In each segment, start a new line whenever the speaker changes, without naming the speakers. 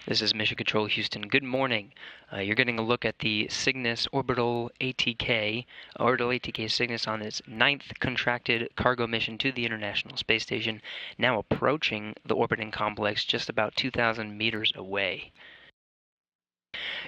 This is Mission Control Houston. Good morning. You're getting a look at the Cygnus Orbital ATK. Orbital ATK Cygnus on its 9th contracted cargo mission to the International Space Station, now approaching the orbiting complex just about 2,000 meters away.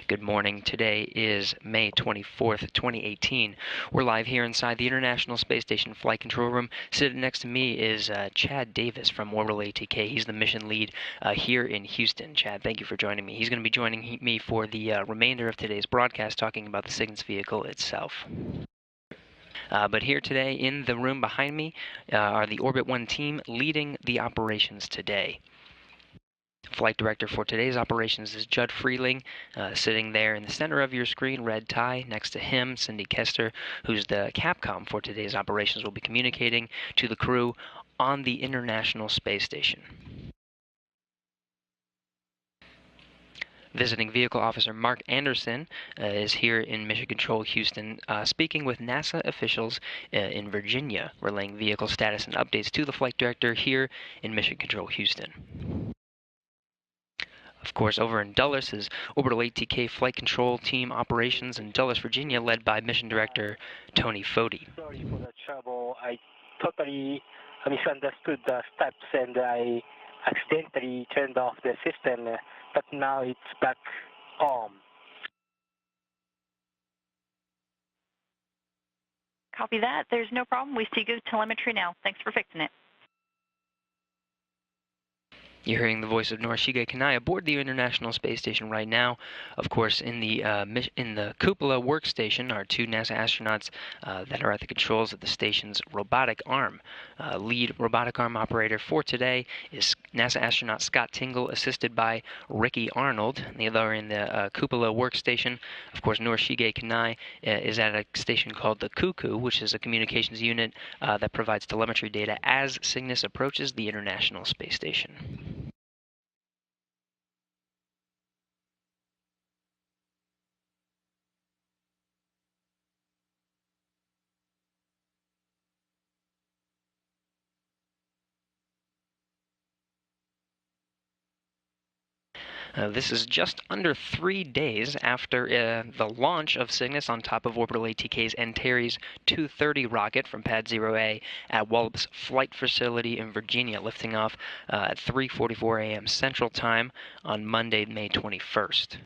Good morning. Today is May 24th, 2018. We're live here inside the International Space Station Flight Control Room. Sitting next to me is Chad Davis from Orbital ATK. He's the mission lead here in Houston. Chad, thank you for joining me. He's going to be joining me for the remainder of today's broadcast, talking about the Cygnus vehicle itself. But here today in the room behind me are the Orbit 1 team leading the operations today. Flight director for today's operations is Judd Freeling, sitting there in the center of your screen, red tie. Next to him, Cindy Kester, who's the Capcom for today's operations, will be communicating to the crew on the International Space Station. Visiting Vehicle Officer Mark Anderson is here in Mission Control Houston, speaking with NASA officials in Virginia, relaying vehicle status and updates to the flight director here in Mission Control Houston. Of course, over in Dulles is Orbital ATK Flight Control Team Operations in Dulles, Virginia, led by Mission Director Tony Foti.
Sorry for the trouble. I totally misunderstood the steps and I accidentally turned off the system, but now it's back on.
Copy that. There's no problem. We see good telemetry now. Thanks for fixing it.
You're hearing the voice of Norishige Kanai aboard the International Space Station right now. Of course, in the cupola workstation are two NASA astronauts that are at the controls of the station's robotic arm. Lead robotic arm operator for today is NASA astronaut Scott Tingle, assisted by Ricky Arnold. The other in the cupola workstation, of course, Norishige Kanai is at a station called the Cuckoo, which is a communications unit that provides telemetry data as Cygnus approaches the International Space Station. This is just under 3 days after the launch of Cygnus on top of Orbital ATK's Antares 230 rocket from Pad 0A at Wallops Flight Facility in Virginia, lifting off at 3:44 a.m. Central Time on Monday, May 21st.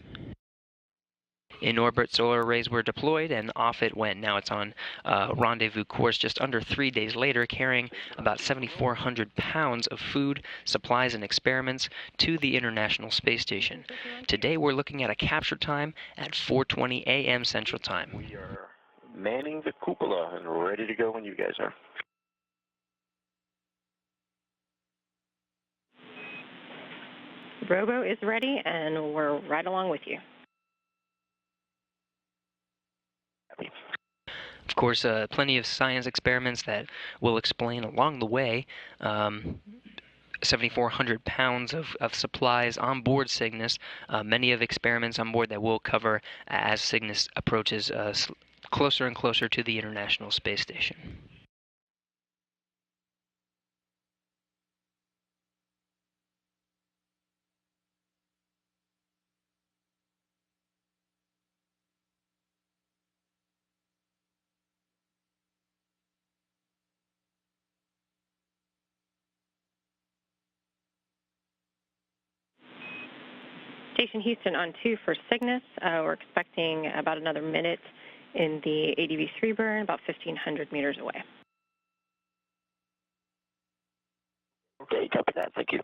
In orbit, solar arrays were deployed, and off it went. Now it's on rendezvous course just under 3 days later, carrying about 7,400 pounds of food, supplies, and experiments to the International Space Station. Today we're looking at a capture time at 4:20 a.m. Central Time.
We are manning the cupola and ready to go when you guys are.
Robo is ready, and we're right along with you.
Of course, plenty of science experiments that we'll explain along the way. 7,400 pounds of supplies on board Cygnus, many of experiments on board that we'll cover as Cygnus approaches closer and closer to the International Space Station.
Station Houston on 2 for Cygnus. We're expecting about another minute in the ADV-3 burn, about 1,500 meters away.
Okay, copy that. Thank you.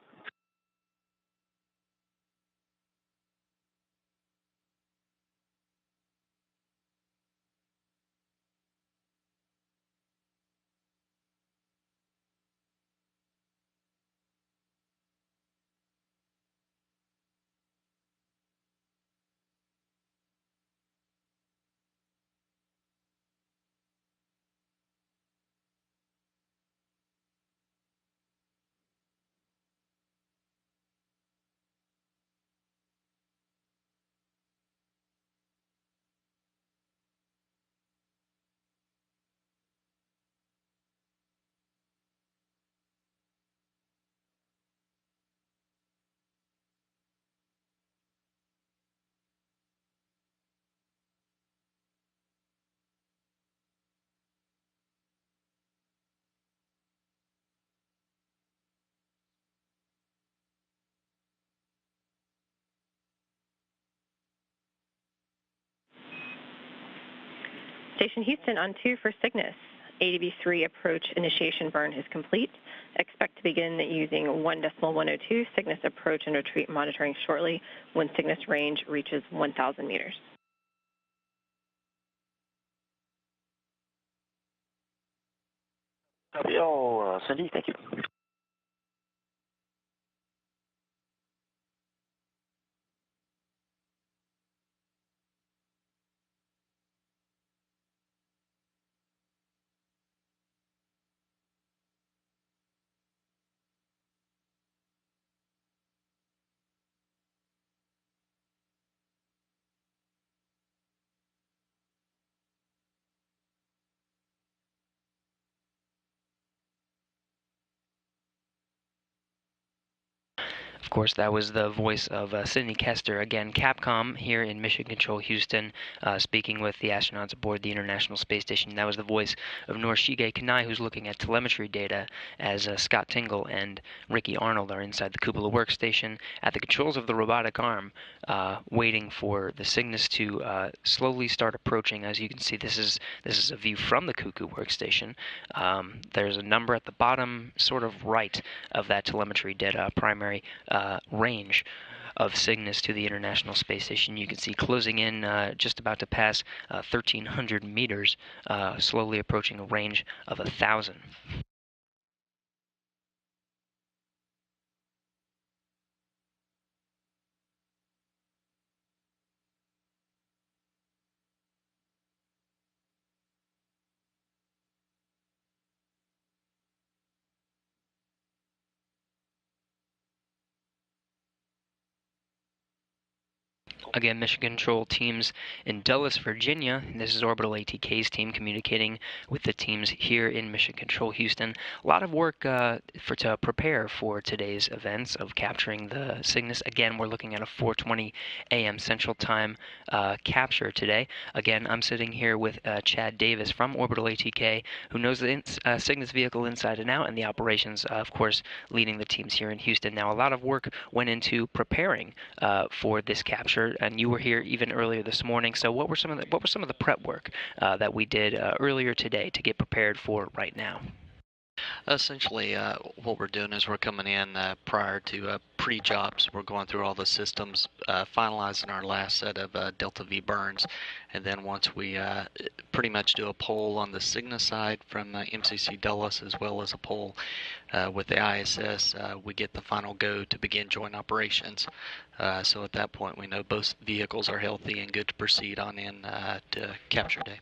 Station Houston on 2 for Cygnus. ADB-3 approach initiation burn is complete. Expect to begin using 1.102 Cygnus approach and retreat monitoring shortly when Cygnus range reaches 1,000 meters.
Cindy, thank you.
Of course, that was the voice of Sydney Kester, again, Capcom here in Mission Control Houston, speaking with the astronauts aboard the International Space Station. That was the voice of Norishige Kanai, who's looking at telemetry data, as Scott Tingle and Ricky Arnold are inside the cupola workstation at the controls of the robotic arm, waiting for the Cygnus to slowly start approaching. As you can see, this is a view from the Cuckoo workstation. There's a number at the bottom, sort of right of that telemetry data, primary range of Cygnus to the International Space Station. You can see closing in, just about to pass 1,300 meters, slowly approaching a range of 1,000. Again, Mission Control teams in Dulles, Virginia. This is Orbital ATK's team communicating with the teams here in Mission Control Houston. A lot of work to prepare for today's events of capturing the Cygnus. Again, we're looking at a 4:20 a.m. Central Time capture today. Again, I'm sitting here with Chad Davis from Orbital ATK, who knows the Cygnus vehicle inside and out, and the operations, of course, leading the teams here in Houston. Now, a lot of work went into preparing for this capture. And you were here even earlier this morning. So what were some of the prep work that we did earlier today to get prepared for right now?
Essentially, what we're doing is we're coming in prior to pre-jobs. We're going through all the systems, finalizing our last set of Delta V burns, and then once we pretty much do a poll on the Cygnus side from MCC Dulles, as well as a poll with the ISS, we get the final go to begin joint operations. So at that point, we know both vehicles are healthy and good to proceed on in to capture day.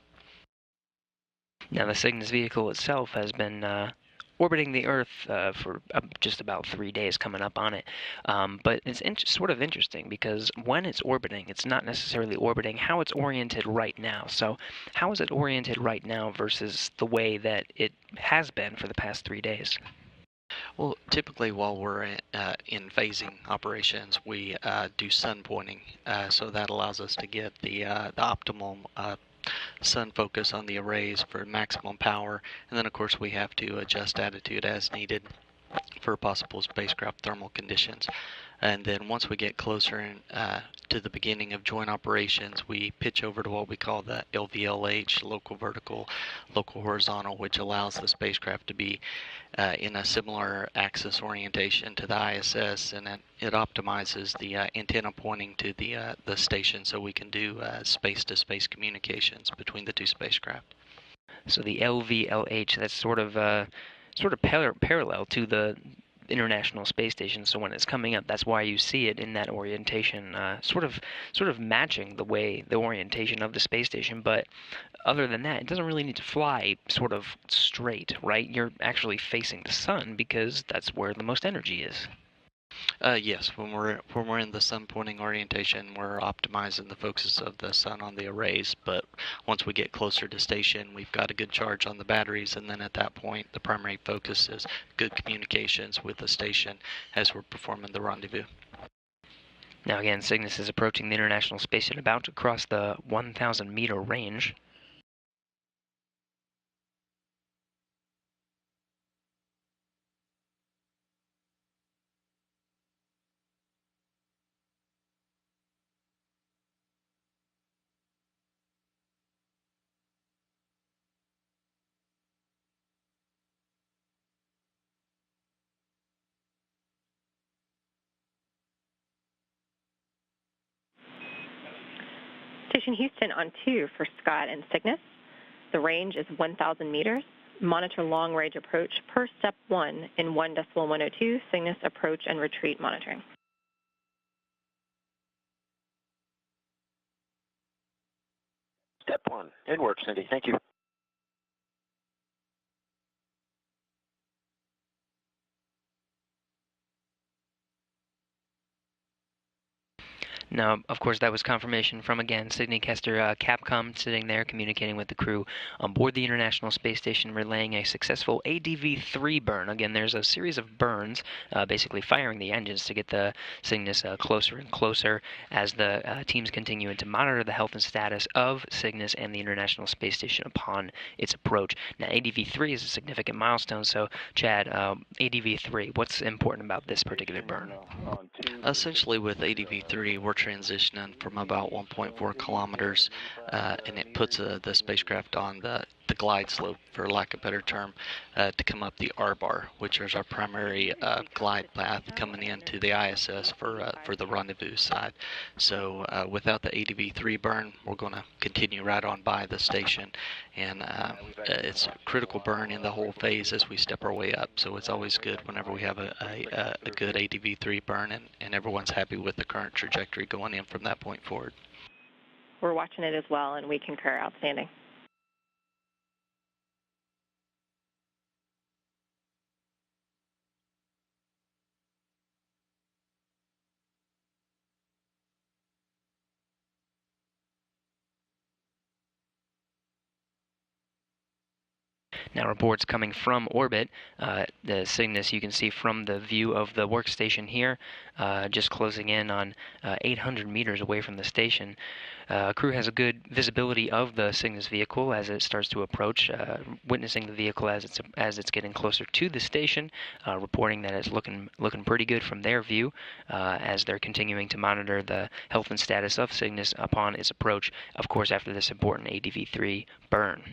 Now, the Cygnus vehicle itself has been orbiting the Earth for just about 3 days coming up on it. But it's sort of interesting because when it's orbiting, it's not necessarily orbiting how it's oriented right now. So how is it oriented right now versus the way that it has been for the past 3 days?
Well, typically while we're in phasing operations, we do sun pointing. So that allows us to get the optimal sun focus on the arrays for maximum power, and then of course we have to adjust attitude as needed for possible spacecraft thermal conditions. And then once we get closer to the beginning of joint operations, we pitch over to what we call the LVLH, local vertical, local horizontal, which allows the spacecraft to be in a similar axis orientation to the ISS, and it optimizes the antenna pointing to the station so we can do space-to-space communications between the two spacecraft.
So the LVLH, that's sort of parallel to the International Space Station. So when it's coming up, that's why you see it in that orientation, sort of matching the orientation of the space station. But other than that, it doesn't really need to fly sort of straight, right? You're actually facing the sun because that's where the most energy is.
Yes, when we're in the sun pointing orientation, we're optimizing the focus of the sun on the arrays. But once we get closer to station, we've got a good charge on the batteries, and then at that point, the primary focus is good communications with the station as we're performing the rendezvous.
Now again, Cygnus is approaching the International Space Station, about to cross the 1,000 meter range.
Station Houston on 2 for Scott and Cygnus. The range is 1,000 meters. Monitor long-range approach per step 1 in 1.102 Cygnus approach and retreat monitoring.
Step 1. It works, Cindy. Thank you.
Now, of course, that was confirmation from, again, Sidney Kester, Capcom, sitting there communicating with the crew on board the International Space Station, relaying a successful ADV-3 burn. Again, there's a series of burns, basically firing the engines to get the Cygnus closer and closer as the teams continue to monitor the health and status of Cygnus and the International Space Station upon its approach. Now, ADV-3 is a significant milestone, so, Chad, ADV-3, what's important about this particular burn?
Essentially, with ADV-3, we're transitioning from about 1.4 kilometers, and it puts the spacecraft on the glide slope, for lack of a better term, to come up the R-bar, which is our primary glide path coming into the ISS for the rendezvous side. So without the ADV-3 burn, we're going to continue right on by the station, and it's a critical burn in the whole phase as we step our way up. So it's always good whenever we have a good ADV-3 burn, and everyone's happy with the current trajectory going in from that point forward.
We're watching it as well, and we concur. Outstanding.
Now, reports coming from orbit. The Cygnus, you can see from the view of the workstation here, just closing in on 800 meters away from the station. Crew has a good visibility of the Cygnus vehicle as it starts to approach, witnessing the vehicle as it's getting closer to the station, reporting that it's looking pretty good from their view as they're continuing to monitor the health and status of Cygnus upon its approach, of course, after this important ADV-3 burn.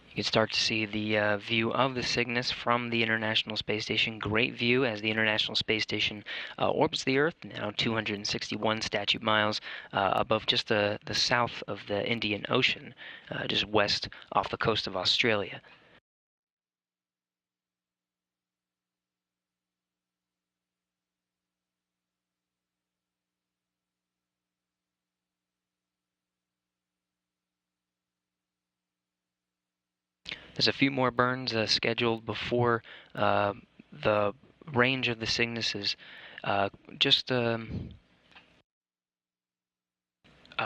You can start to see the view of the Cygnus from the International Space Station. Great view as the International Space Station orbits the Earth, now 261 statute miles above just the south of the Indian Ocean, just west off the coast of Australia. There's a few more burns scheduled before the range of the Cygnus is just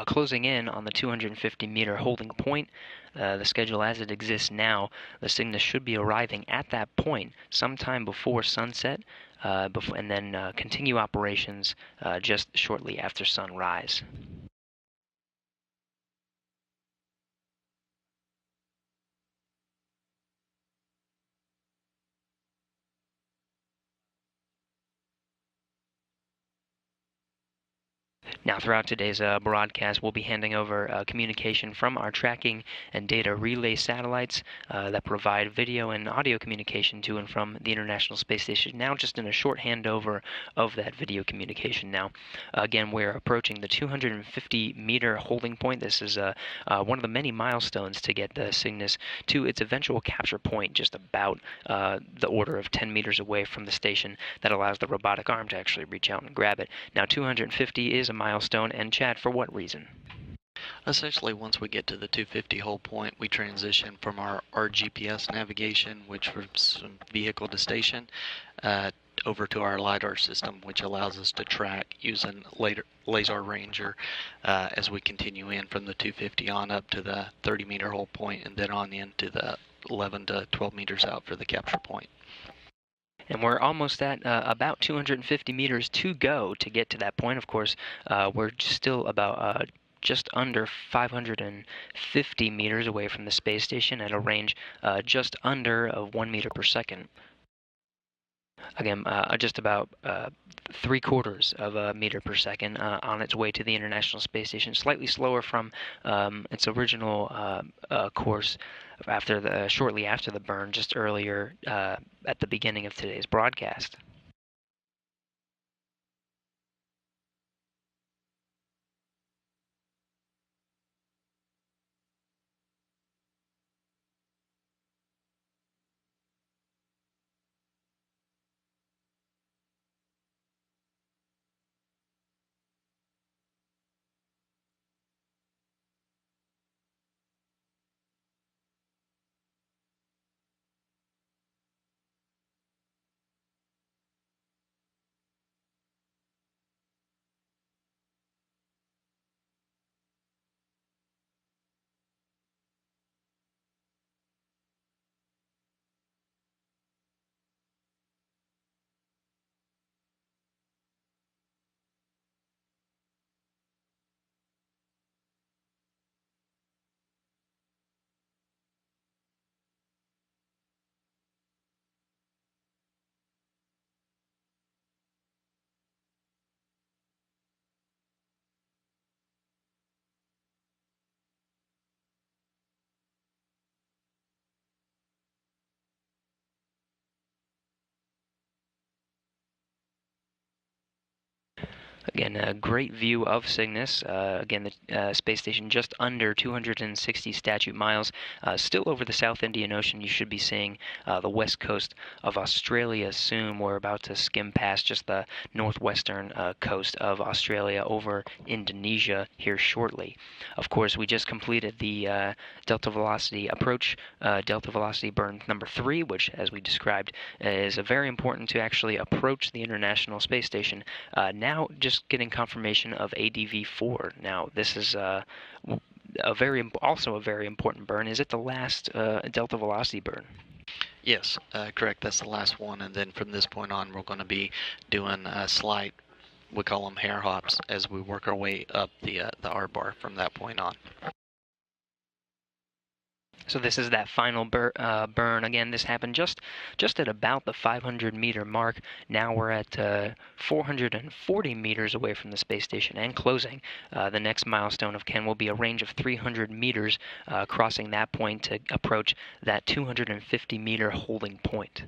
closing in on the 250-meter holding point. The schedule as it exists now, the Cygnus should be arriving at that point sometime before sunset, and then continue operations just shortly after sunrise. Now, throughout today's broadcast, we'll be handing over communication from our tracking and data relay satellites that provide video and audio communication to and from the International Space Station. Now, just in a short handover of that video communication now. Again, we're approaching the 250-meter holding point. This is one of the many milestones to get the Cygnus to its eventual capture point, just about the order of 10 meters away from the station. That allows the robotic arm to actually reach out and grab it. Now, 250 is a milestone, and Chad, for what reason?
Essentially, once we get to the 250 hold point, we transition from our GPS navigation, which was from vehicle to station, over to our LiDAR system, which allows us to track using Laser Ranger as we continue in from the 250 on up to the 30-meter hold point, and then on into the 11 to 12 meters out for the capture point.
And we're almost at about 250 meters to go to get to that point. Of course, we're still about just under 550 meters away from the space station at a range just under 1 meter per second. Again, just about 3/4 of a meter per second on its way to the International Space Station. Slightly slower from its original course shortly after the burn, just earlier at the beginning of today's broadcast. Again, a great view of Cygnus. Again, the space station just under 260 statute miles. Still over the South Indian Ocean. You should be seeing the west coast of Australia soon. We're about to skim past just the northwestern coast of Australia over Indonesia here shortly. Of course, we just completed the delta velocity approach, delta velocity burn number 3, which, as we described, is very important to actually approach the International Space Station. Now, just getting confirmation of ADV4. Now, this is also a very important burn. Is it the last delta velocity burn?
Yes, correct. That's the last one, and then from this point on, we're going to be doing a slight, we call them hair hops, as we work our way up the R-bar from that point on.
So this is that final burn. Again, this happened just at about the 500-meter mark. Now we're at 440 meters away from the space station and closing. The next milestone of Ken will be a range of 300 meters, crossing that point to approach that 250-meter holding point.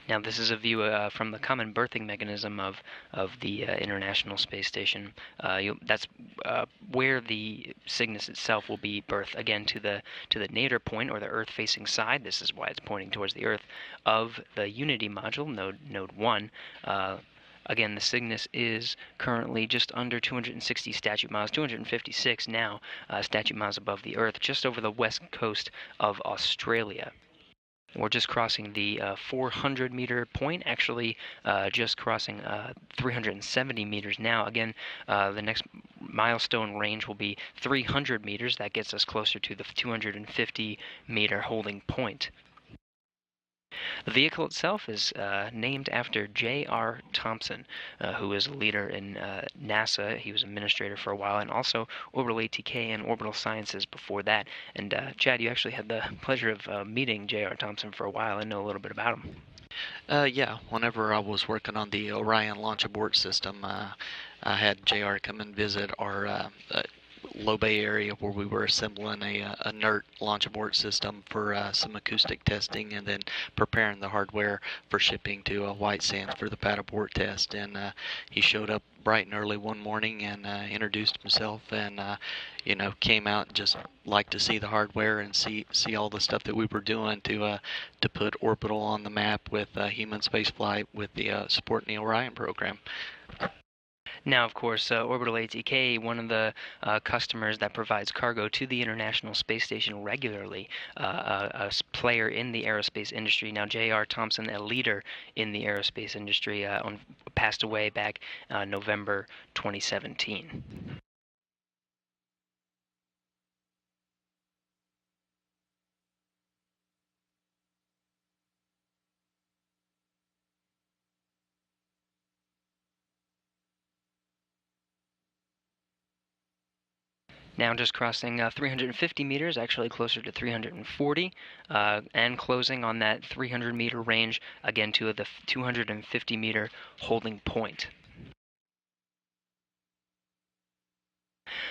Now, this is a view from the common berthing mechanism of the International Space Station. That's where the Cygnus itself will be berthed, again, to the nadir point, or the Earth-facing side. This is why it's pointing towards the Earth, of the Unity module, node 1. Again, the Cygnus is currently just under 260 statute miles, 256 now statute miles above the Earth, just over the west coast of Australia. We're just crossing the 400-meter point, actually just crossing 370 meters now. Again, the next milestone range will be 300 meters. That gets us closer to the 250-meter holding point. The vehicle itself is named after J.R. Thompson, who is a leader in NASA. He was administrator for a while, and also Orbital ATK and Orbital Sciences before that. And Chad, you actually had the pleasure of meeting J.R. Thompson for a while and know a little bit about him.
Yeah, whenever I was working on the Orion launch abort system, I had JR come and visit our low bay area where we were assembling a inert launch abort system for some acoustic testing, and then preparing the hardware for shipping to White Sands for the pad abort test. And he showed up bright and early one morning and introduced himself, and came out and just liked to see the hardware and see all the stuff that we were doing to put Orbital on the map with human spaceflight with the supporting the Orion program.
Now, of course, Orbital ATK, one of the customers that provides cargo to the International Space Station regularly, a player in the aerospace industry. Now, J.R. Thompson, a leader in the aerospace industry, passed away back November 2017. Now just crossing 350 meters, actually closer to 340, and closing on that 300-meter range, again to the 250-meter holding point.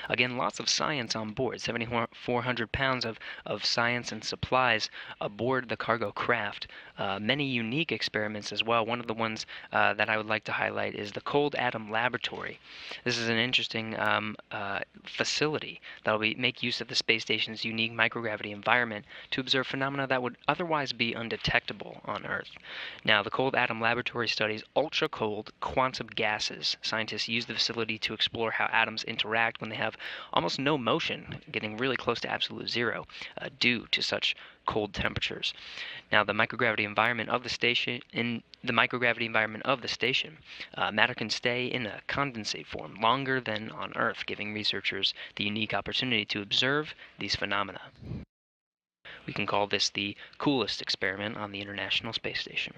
Again, lots of science on board, 7,400 pounds of science and supplies aboard the cargo craft. Many unique experiments as well. One of the ones that I would like to highlight is the Cold Atom Laboratory. This is an interesting facility that will make use of the space station's unique microgravity environment to observe phenomena that would otherwise be undetectable on Earth. Now, the Cold Atom Laboratory studies ultra-cold quantum gases. Scientists use the facility to explore how atoms interact when they have almost no motion, getting really close to absolute zero, due to such cold temperatures. Now, the microgravity environment of the station, matter can stay in a condensate form longer than on Earth, giving researchers the unique opportunity to observe these phenomena. We can call this the coolest experiment on the International Space Station.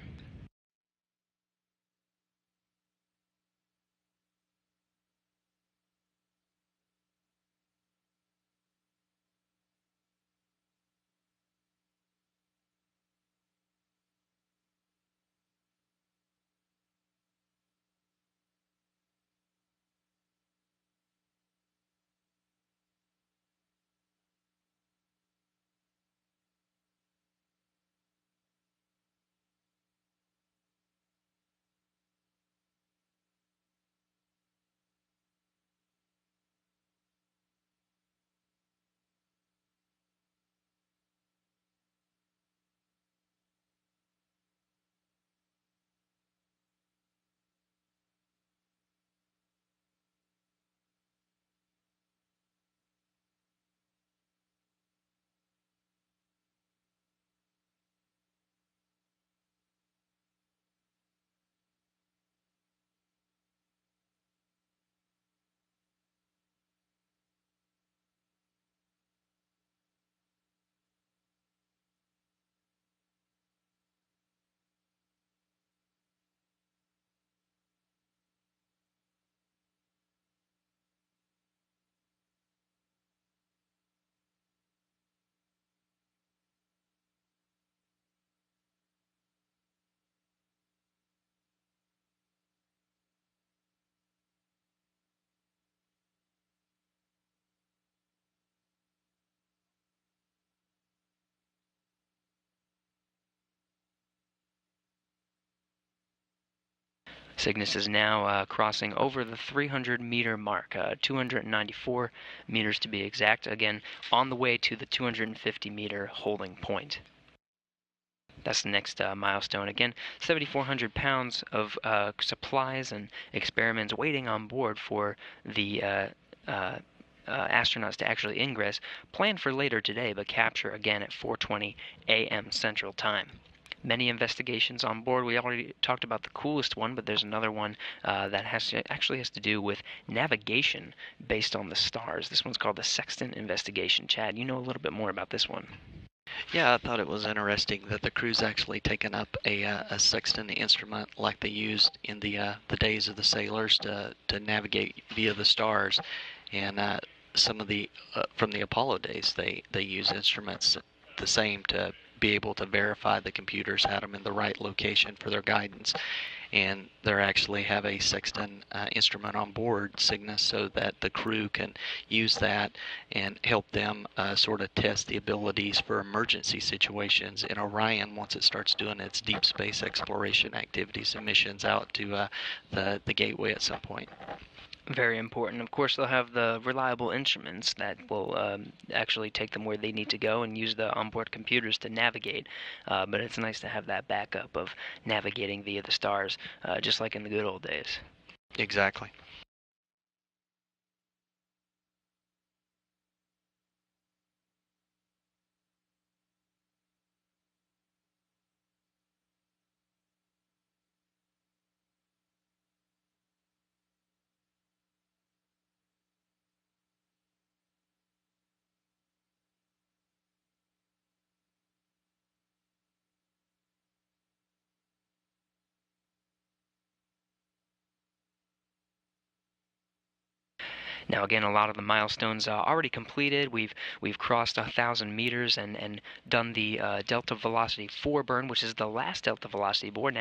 Cygnus is now crossing over the 300-meter mark, 294 meters to be exact, again on the way to the 250-meter holding point. That's the next milestone. Again, 7,400 pounds of supplies and experiments waiting on board for the astronauts to actually ingress, planned for later today, but capture again at 4:20 a.m. Central Time. Many investigations on board. We already talked about the coolest one, but there's another one that actually has to do with navigation based on the stars. This one's called the Sextant Investigation. Chad, you know a little bit more about this one.
Yeah, I thought it was interesting that the crew's actually taken up a sextant instrument like they used in the days of the sailors to navigate via the stars, and some of the from the Apollo days they use instruments the same to be able to verify the computers had them in the right location for their guidance. And they actually have a sextant instrument on board Cygnus so that the crew can use that and help them sort of test the abilities for emergency situations in Orion once it starts doing its deep space exploration activities and missions out to the gateway at some point.
Very important. Of course, they'll have the reliable instruments that will actually take them where they need to go and use the onboard computers to navigate. But it's nice to have that backup of navigating via the stars, just like in the good old days.
Exactly.
Now, again, a lot of the milestones already completed. We've crossed 1,000 meters and done the delta velocity 4 burn, which is the last delta velocity board.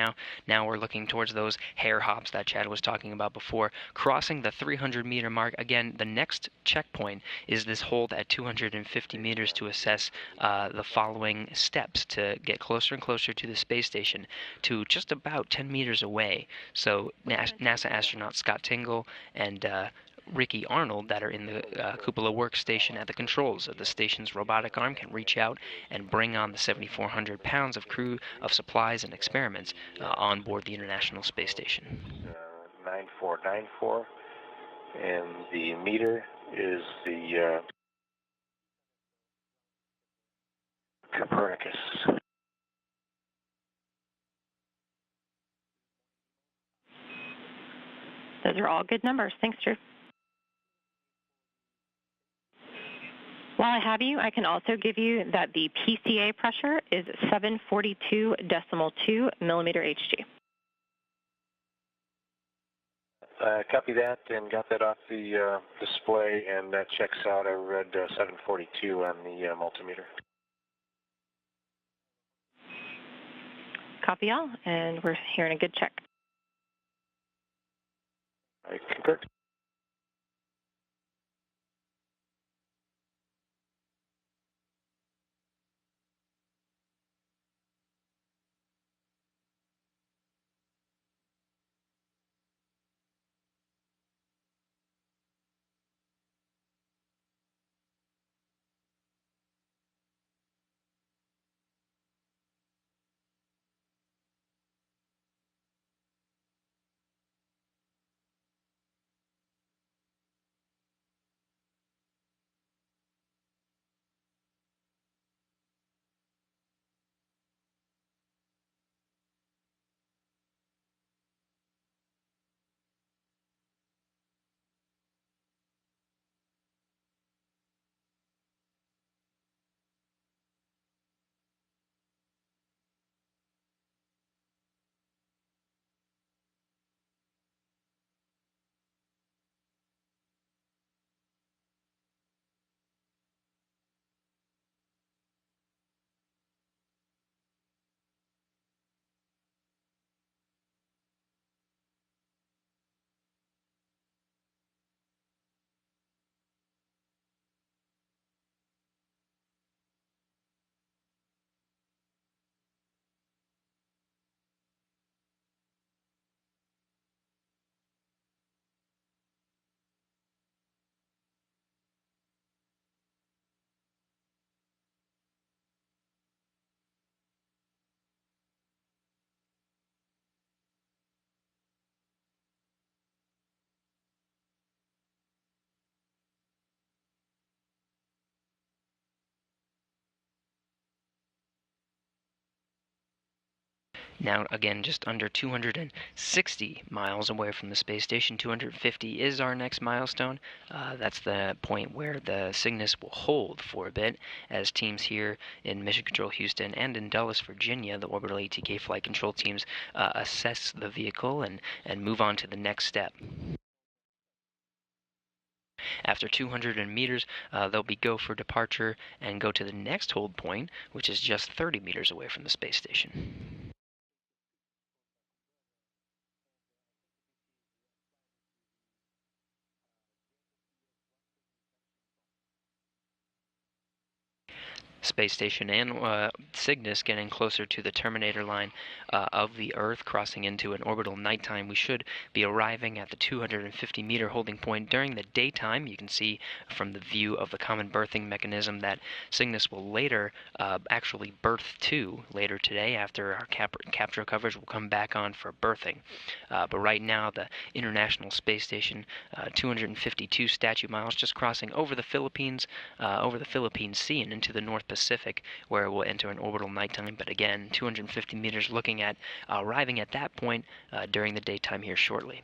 Now we're looking towards those hair hops that Chad was talking about before, crossing the 300-meter mark. Again, the next checkpoint is this hold at 250 meters to assess the following steps to get closer and closer to the space station, to just about 10 meters away. So NASA astronaut Scott Tingle and Ricky Arnold that are in the cupola workstation at the controls of the station's robotic arm can reach out and bring on the 7,400 pounds of crew of supplies and experiments on board the International Space Station.
9494, and the meter is the Copernicus.
Those are all good numbers. Thanks, Drew. While I have you, I can also give you that the PCA pressure is 742.2 millimeter Hg.
Copy that and got that off the display, and that checks out. I read 742 on the multimeter.
Copy all, and we're hearing a good check.
I concur.
Now, again, just under 260 miles away from the space station. 250 is our next milestone. That's the point where the Cygnus will hold for a bit as teams here in Mission Control Houston and in Dulles, Virginia, the Orbital ATK flight control teams assess the vehicle and move on to the next step. After 200 meters, they'll be go for departure and go to the next hold point, which is just 30 meters away from the space station. Space station and Cygnus getting closer to the terminator line of the Earth, crossing into an orbital nighttime. We should be arriving at the 250-meter holding point during the daytime. You can see from the view of the common berthing mechanism that Cygnus will later actually berth to later today after our capture coverage will come back on for berthing. But right now, the International Space Station, 252 statute miles, just crossing over the Philippines Sea and into the North Pacific, where it will enter an orbital nighttime. But again, 250 meters, looking at arriving at that point during the daytime here shortly.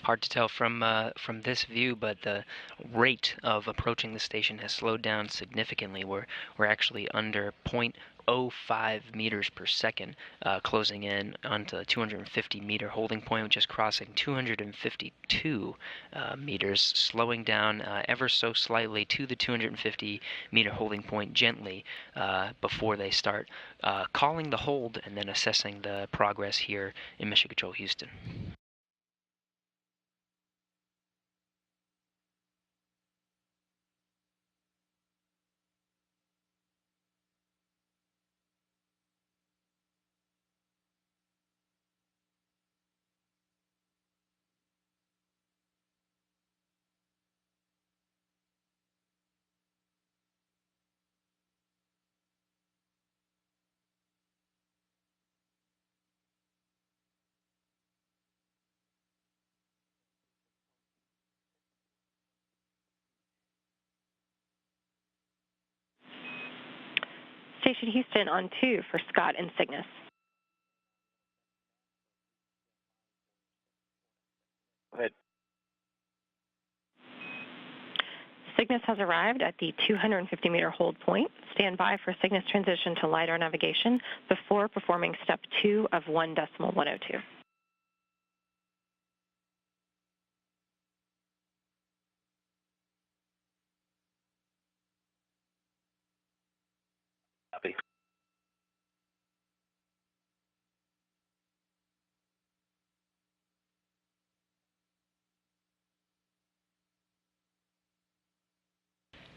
Hard to tell from this view, but the rate of approaching the station has slowed down significantly. We're actually under 0.05 meters per second, closing in onto the 250-meter holding point, just crossing 252 meters, slowing down ever so slightly to the 250-meter holding point gently before they start calling the hold and then assessing the progress here in Mission Control Houston.
Station Houston on 2 for Scott and Cygnus.
Go ahead.
Cygnus has arrived at the 250-meter hold point. Stand by for Cygnus transition to LiDAR navigation before performing step 2 of 1.102.
Copy.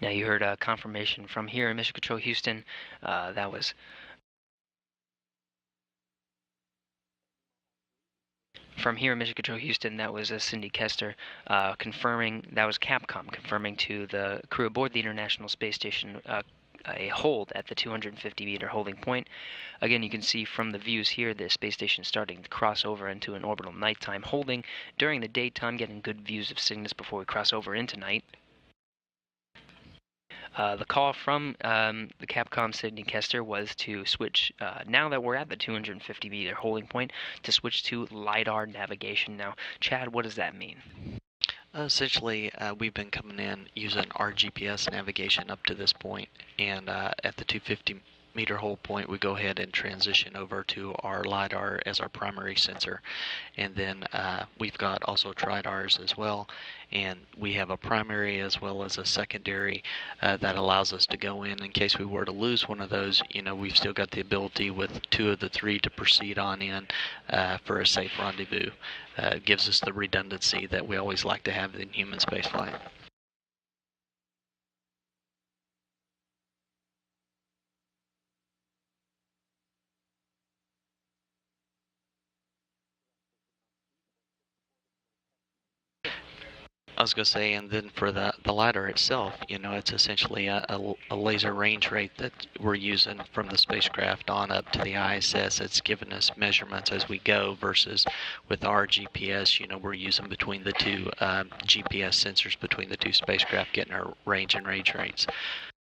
Now you heard confirmation from here in Mission Control Houston. That was from here in Mission Control Houston. That was Cindy Kester confirming. That was Capcom confirming to the crew aboard the International Space Station a hold at the 250-meter holding point. Again, you can see from the views here the space station starting to cross over into an orbital nighttime holding. During the daytime, getting good views of Cygnus before we cross over into night. The call from the Capcom Sydney Kester was to switch, now that we're at the 250-meter holding point, to switch to LiDAR navigation. Now, Chad, what does that mean?
Essentially, we've been coming in using our GPS navigation up to this point, and at the 250-meter hold point, we go ahead and transition over to our LiDAR as our primary sensor. And then we've got also TRIDARs as well, and we have a primary as well as a secondary that allows us to go in case we were to lose one of those. You know, we've still got the ability with 2 of the 3 to proceed on in for a safe rendezvous. It gives us the redundancy that we always like to have in human spaceflight. I was going to say, and then for the LiDAR itself, you know, it's essentially a laser range rate that we're using from the spacecraft on up to the ISS. It's given us measurements as we go versus with our GPS, you know, we're using between the 2 GPS sensors between the 2 spacecraft, getting our range and range rates.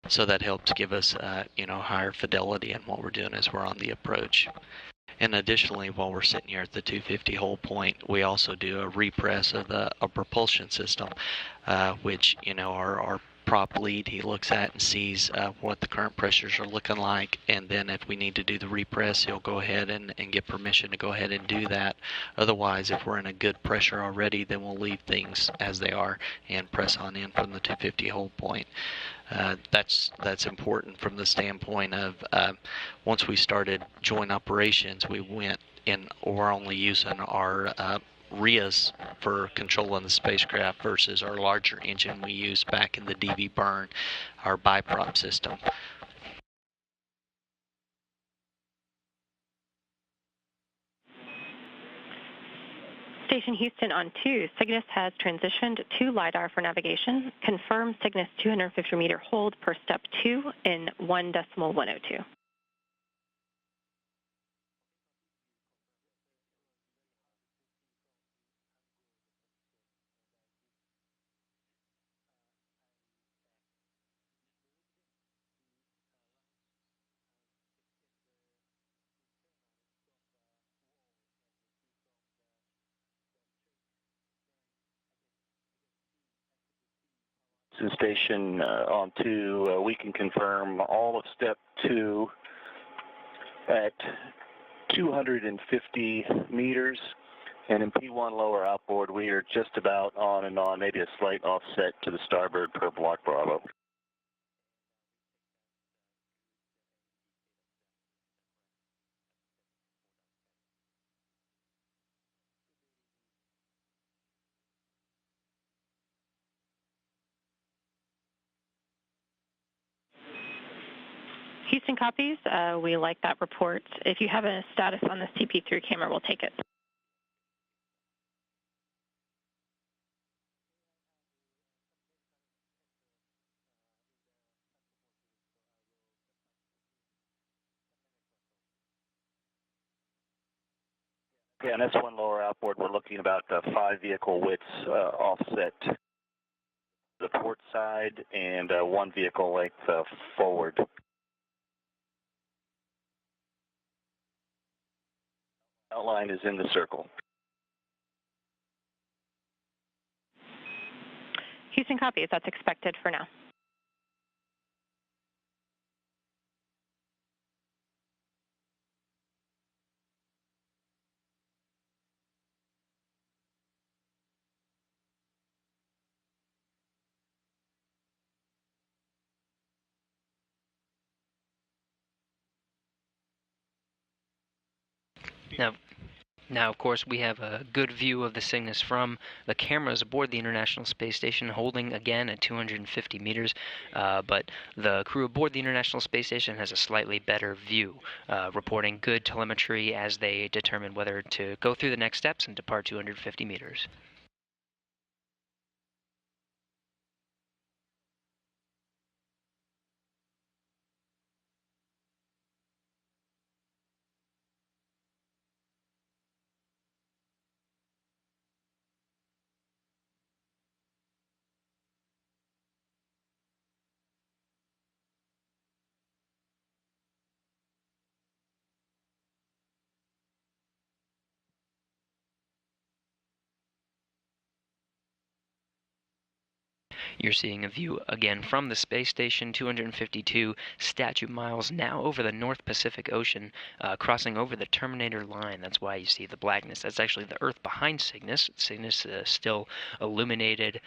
So that helps give us, you know, higher fidelity in what we're doing as we're on the approach. And additionally, while we're sitting here at the 250 hold point, we also do a repress of a propulsion system, which, you know, our prop lead, he looks at and sees what the current pressures are looking like, and then if we need to do the repress, he'll go ahead and get permission to go ahead and do that. Otherwise, if we're in a good pressure already, then we'll leave things as they are and press on in from the 250 hold point. That's important from the standpoint of once we started joint operations, we went and we're only using our RIAs for controlling the spacecraft versus our larger engine we used back in the DV burn, our biprop system.
Station Houston on 2, Cygnus has transitioned to LiDAR for navigation. Confirm Cygnus 250-meter hold per step 2 in 1.102.
Station on 2, we can confirm all of step 2 at 250 meters, and in P1 lower outboard, we are just about on and on, maybe a slight offset to the starboard per block Bravo.
Houston copies. We like that report. If you have a status on the CP3 camera, we'll take it.
Yeah, and that's one lower outboard. We're looking about 5 vehicle widths offset to the port side and 1 vehicle length forward. outline is in the circle.
Houston copies. That's expected for now.
Now, of course, we have a good view of the Cygnus from the cameras aboard the International Space Station, holding again at 250 meters, but the crew aboard the International Space Station has a slightly better view, reporting good telemetry as they determine whether to go through the next steps and depart 250 meters. You're seeing a view again from the space station, 252 statute miles now over the North Pacific Ocean, crossing over the Terminator line. That's why you see the blackness. That's actually the Earth behind Cygnus. Cygnus still illuminated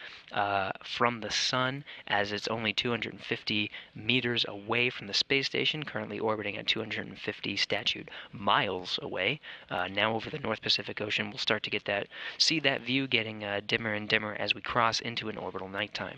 from the sun, as it's only 250 meters away from the space station, currently orbiting at 250 statute miles away. Now over the North Pacific Ocean, we'll start to see that view getting dimmer and dimmer as we cross into an orbital nighttime.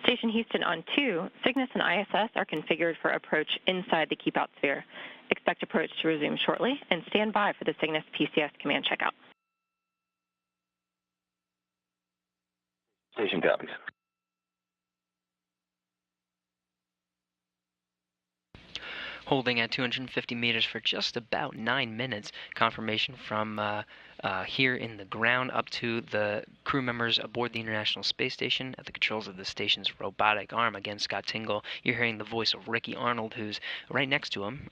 Station Houston on 2, Cygnus and ISS are configured for approach inside the keep-out sphere. Expect approach to resume shortly, and stand by for the Cygnus PCS command checkout.
Station copies.
Holding at 250 meters for just about 9 minutes. Confirmation from here in the ground up to the crew members aboard the International Space Station at the controls of the station's robotic arm. Again, Scott Tingle. You're hearing the voice of Ricky Arnold, who's right next to him.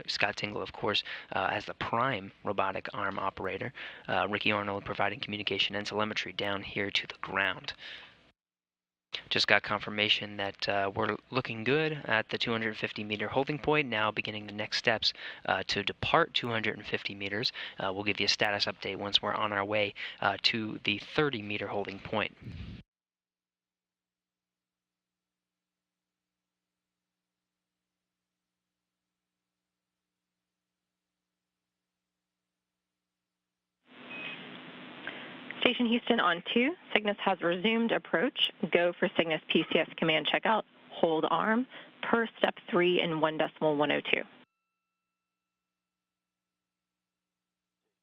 Scott Tingle, of course, as the prime robotic arm operator. Ricky Arnold providing communication and telemetry down here to the ground. Just got confirmation that we're looking good at the 250-meter holding point, now beginning the next steps to depart 250 meters. We'll give you a status update once we're on our way to the 30-meter holding point.
Station Houston on 2, Cygnus has resumed approach. Go for Cygnus PCS command checkout. Hold arm per step 3 in 1.102.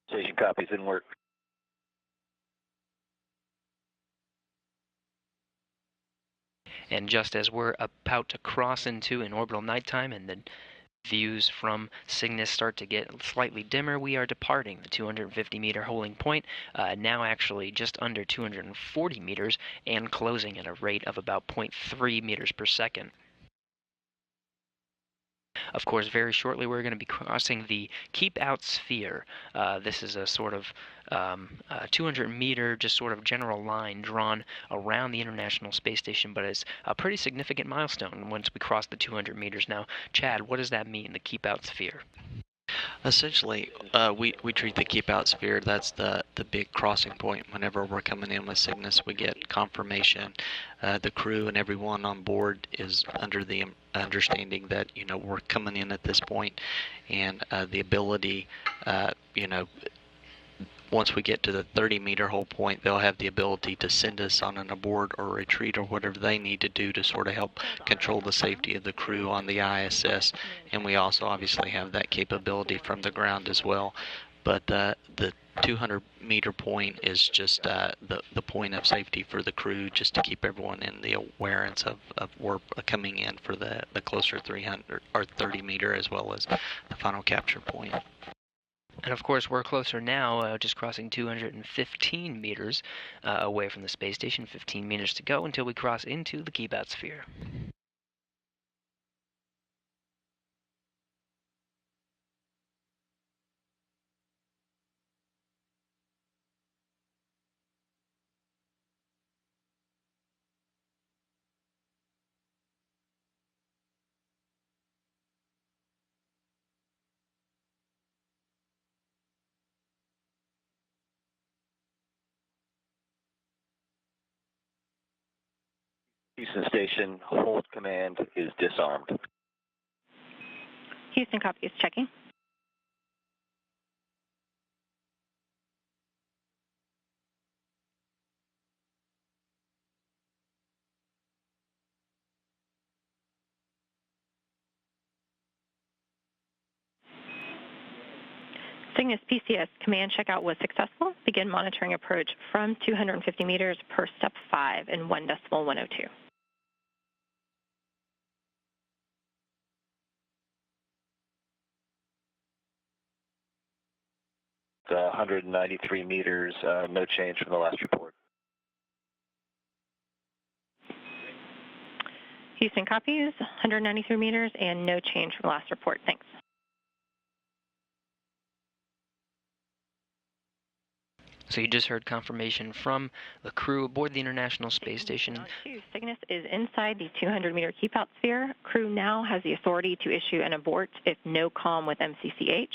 Station copies in work.
And just as we're about to cross into an orbital nighttime and the views from Cygnus start to get slightly dimmer, we are departing the 250-meter holding point, now actually just under 240 meters and closing at a rate of about 0.3 meters per second. Of course, very shortly we're going to be crossing the keep-out sphere. This is a sort of 200-meter just sort of general line drawn around the International Space Station, but it's a pretty significant milestone once we cross the 200 meters. Now, Chad, what does that mean, the keep-out sphere?
Essentially, we treat the keep out sphere. That's the big crossing point. Whenever we're coming in with Cygnus, we get confirmation. The crew and everyone on board is under the understanding that we're coming in at this point, and the ability, once we get to the 30-meter hold point, they'll have the ability to send us on an abort or retreat or whatever they need to do to sort of help control the safety of the crew on the ISS. And we also obviously have that capability from the ground as well. But the 200-meter point is just the point of safety for the crew, just to keep everyone in the awareness of we're coming in for the closer 300 or 30-meter as well as the final capture point.
And of course, we're closer now, just crossing 215 meters away from the space station. 15 meters to go until we cross into the keep out sphere.
Houston Station, hold command is disarmed.
Houston, copy is checking. Cygnus PCS command checkout was successful. Begin monitoring approach from 250 meters per step 5 in 1.102.
The 193 meters, no change from the last report.
Houston copies, 193 meters and no change from the last report. Thanks.
So you just heard confirmation from the crew aboard the International Space Station.
Cygnus is inside the 200-meter keep-out sphere. Crew now has the authority to issue an abort if no comm with MCCH,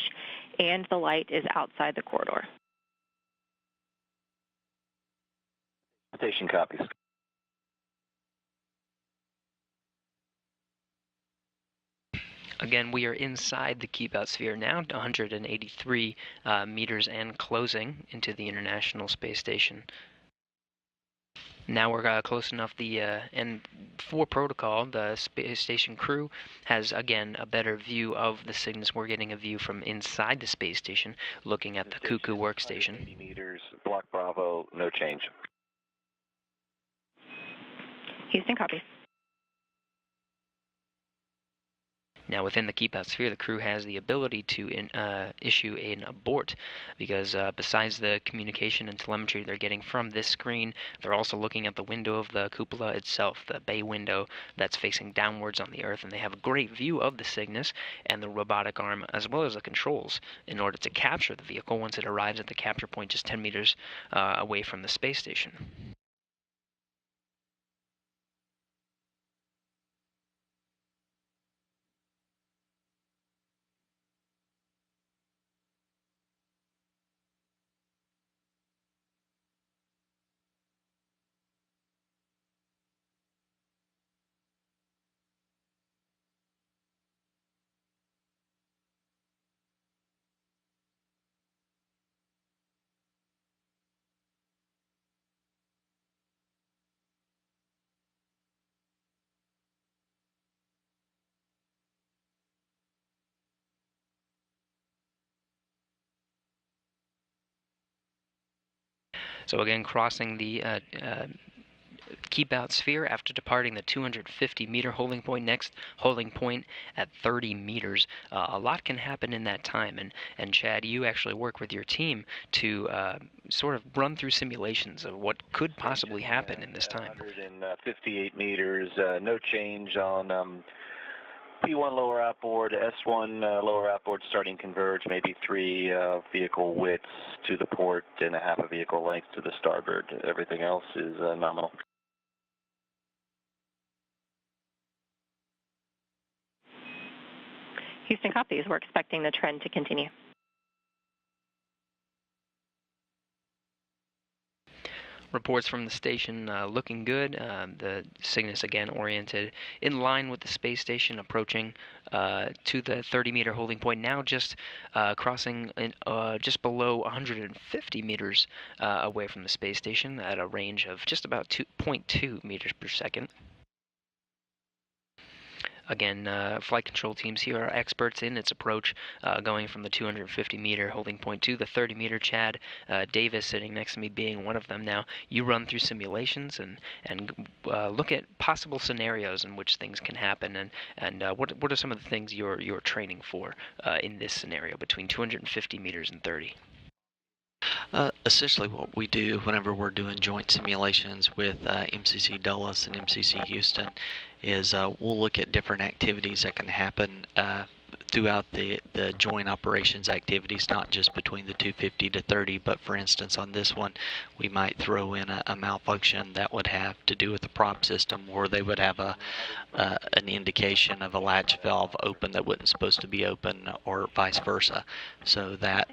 and the light is outside the corridor.
Station copies.
Again, we are inside the keep-out sphere now, 183 meters and closing into the International Space Station. Now we're close enough. And for protocol, the space station crew has again a better view of the Cygnus. We're getting a view from inside the space station, looking at the Cuckoo workstation.
80 meters, block Bravo, no change.
Houston, copy.
Now, within the keep-out sphere, the crew has the ability to issue an abort, because besides the communication and telemetry they're getting from this screen, they're also looking at the window of the cupola itself, the bay window that's facing downwards on the Earth, and they have a great view of the Cygnus and the robotic arm, as well as the controls, in order to capture the vehicle once it arrives at the capture point just 10 meters away from the space station. So again, crossing the keep-out sphere after departing the 250-meter holding point. Next holding point at 30 meters. A lot can happen in that time, and Chad, you actually work with your team to sort of run through simulations of what could possibly happen in this time.
158 meters, no change on P1 lower outboard, S1 lower outboard starting converge, maybe 3 vehicle widths to the port and a half a vehicle length to the starboard. Everything else is nominal.
Houston copies. We're expecting the trend to continue.
Reports from the station looking good. The Cygnus again oriented in line with the space station, approaching to the 30-meter holding point. Now just crossing just below 150 meters away from the space station at a range of just about 2.2 meters per second. Again, flight control teams here are experts in its approach, going from the 250-meter holding point to the 30-meter. Chad Davis sitting next to me being one of them. Now, you run through simulations and look at possible scenarios in which things can happen, and what are some of the things you're training for in this scenario between 250 meters and 30?
Essentially what we do whenever we're doing joint simulations with MCC Dulles and MCC Houston is we'll look at different activities that can happen throughout the joint operations activities, not just between the 250 to 30, but for instance on this one we might throw in a malfunction that would have to do with the prop system, or they would have an indication of a latch valve open that wasn't supposed to be open, or vice versa. So that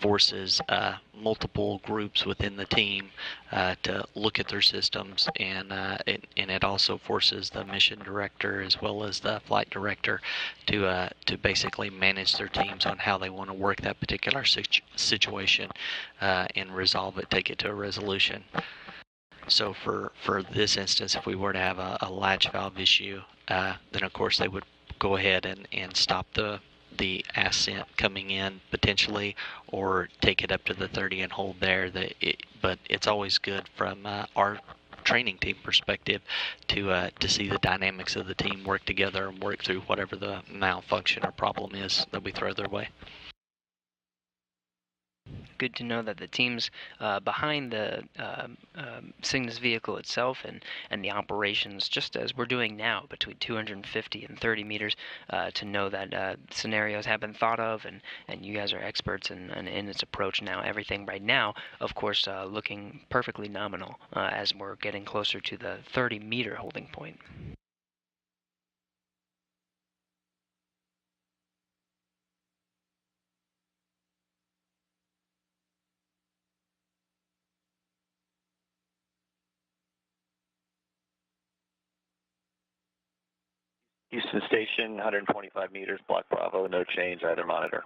forces multiple groups within the team to look at their systems, and it also forces the mission director as well as the flight director to basically manage their teams on how they want to work that particular situation and resolve it, take it to a resolution. So for this instance, if we were to have a latch valve issue, then of course they would go ahead and stop the ascent coming in potentially, or take it up to the 30 and hold there. But it's always good from our training team perspective to see the dynamics of the team work together and work through whatever the malfunction or problem is that we throw their way.
Good to know that the teams behind the Cygnus vehicle itself and the operations, just as we're doing now between 250 and 30 meters, to know that scenarios have been thought of, and you guys are experts in its approach now. Everything right now, of course, looking perfectly nominal as we're getting closer to the 30-meter holding point.
Houston Station, 125 meters, Block Bravo, no change, either monitor.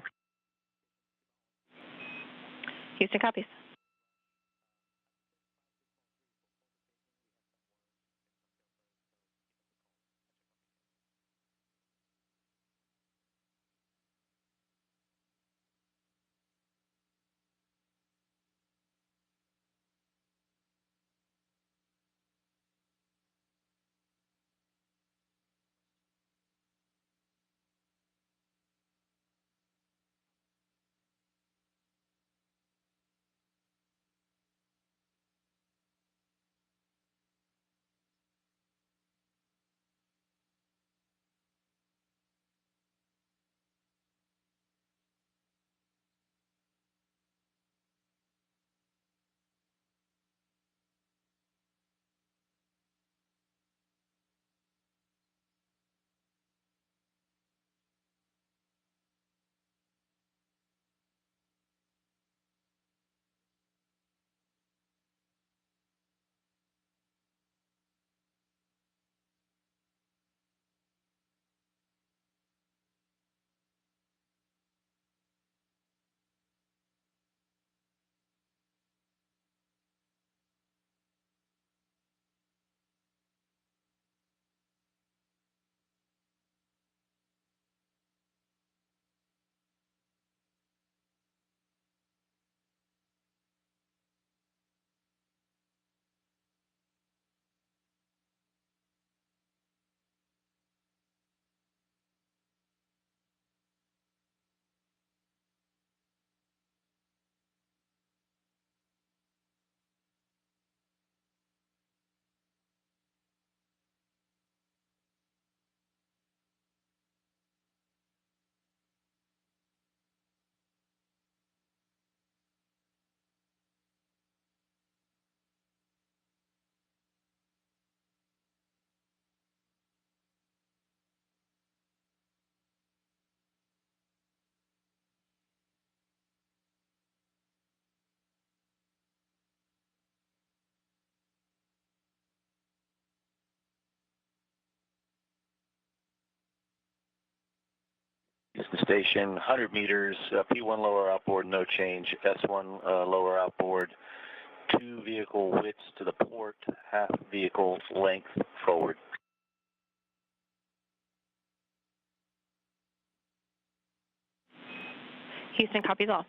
Houston copies.
Houston Station, 100 meters, P1 lower outboard, no change, S1 lower outboard, 2 vehicle widths to the port, half vehicle length forward.
Houston copies all.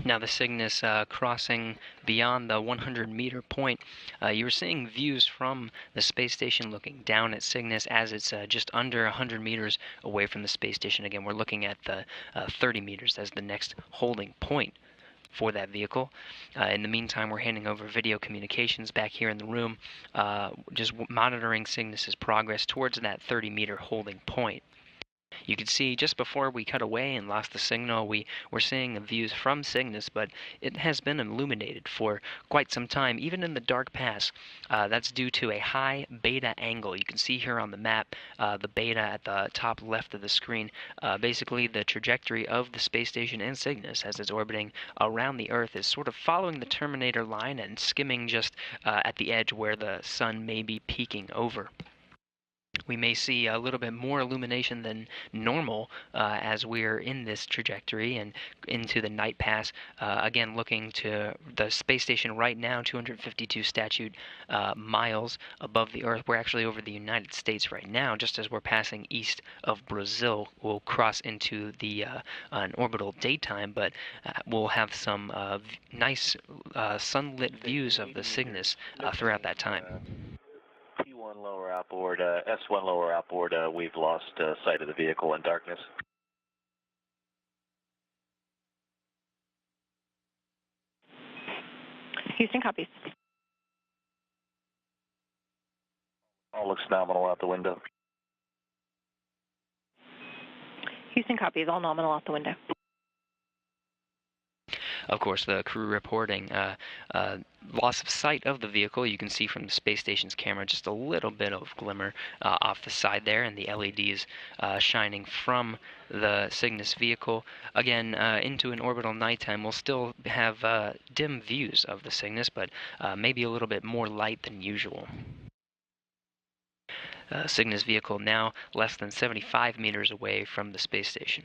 Now the Cygnus crossing beyond the 100-meter point, you're seeing views from the space station looking down at Cygnus as it's just under 100 meters away from the space station. Again, we're looking at the 30 meters as the next holding point for that vehicle. In the meantime, we're handing over video communications back here in the room, just monitoring Cygnus's progress towards that 30-meter holding point. You can see just before we cut away and lost the signal, we were seeing the views from Cygnus, but it has been illuminated for quite some time, even in the dark pass. That's due to a high beta angle. You can see here on the map the beta at the top left of the screen. Basically, the trajectory of the space station and Cygnus as it's orbiting around the Earth is sort of following the Terminator line and skimming just at the edge where the sun may be peeking over. We may see a little bit more illumination than normal as we're in this trajectory and into the night pass. Again, looking to the space station right now, 252 statute miles above the Earth. We're actually over the United States right now, just as we're passing east of Brazil. We'll cross into the an orbital daytime, but we'll have some nice sunlit views of the Cygnus throughout that time.
P1 lower outboard, S1 lower outboard, we've lost sight of the vehicle in darkness.
Houston copies.
All looks nominal out the window.
Houston copies, all nominal out the window.
Of course, the crew reporting loss of sight of the vehicle. You can see from the space station's camera just a little bit of glimmer off the side there, and the LEDs shining from the Cygnus vehicle. Again, into an orbital nighttime, we'll still have dim views of the Cygnus, but maybe a little bit more light than usual. Cygnus vehicle now less than 75 meters away from the space station.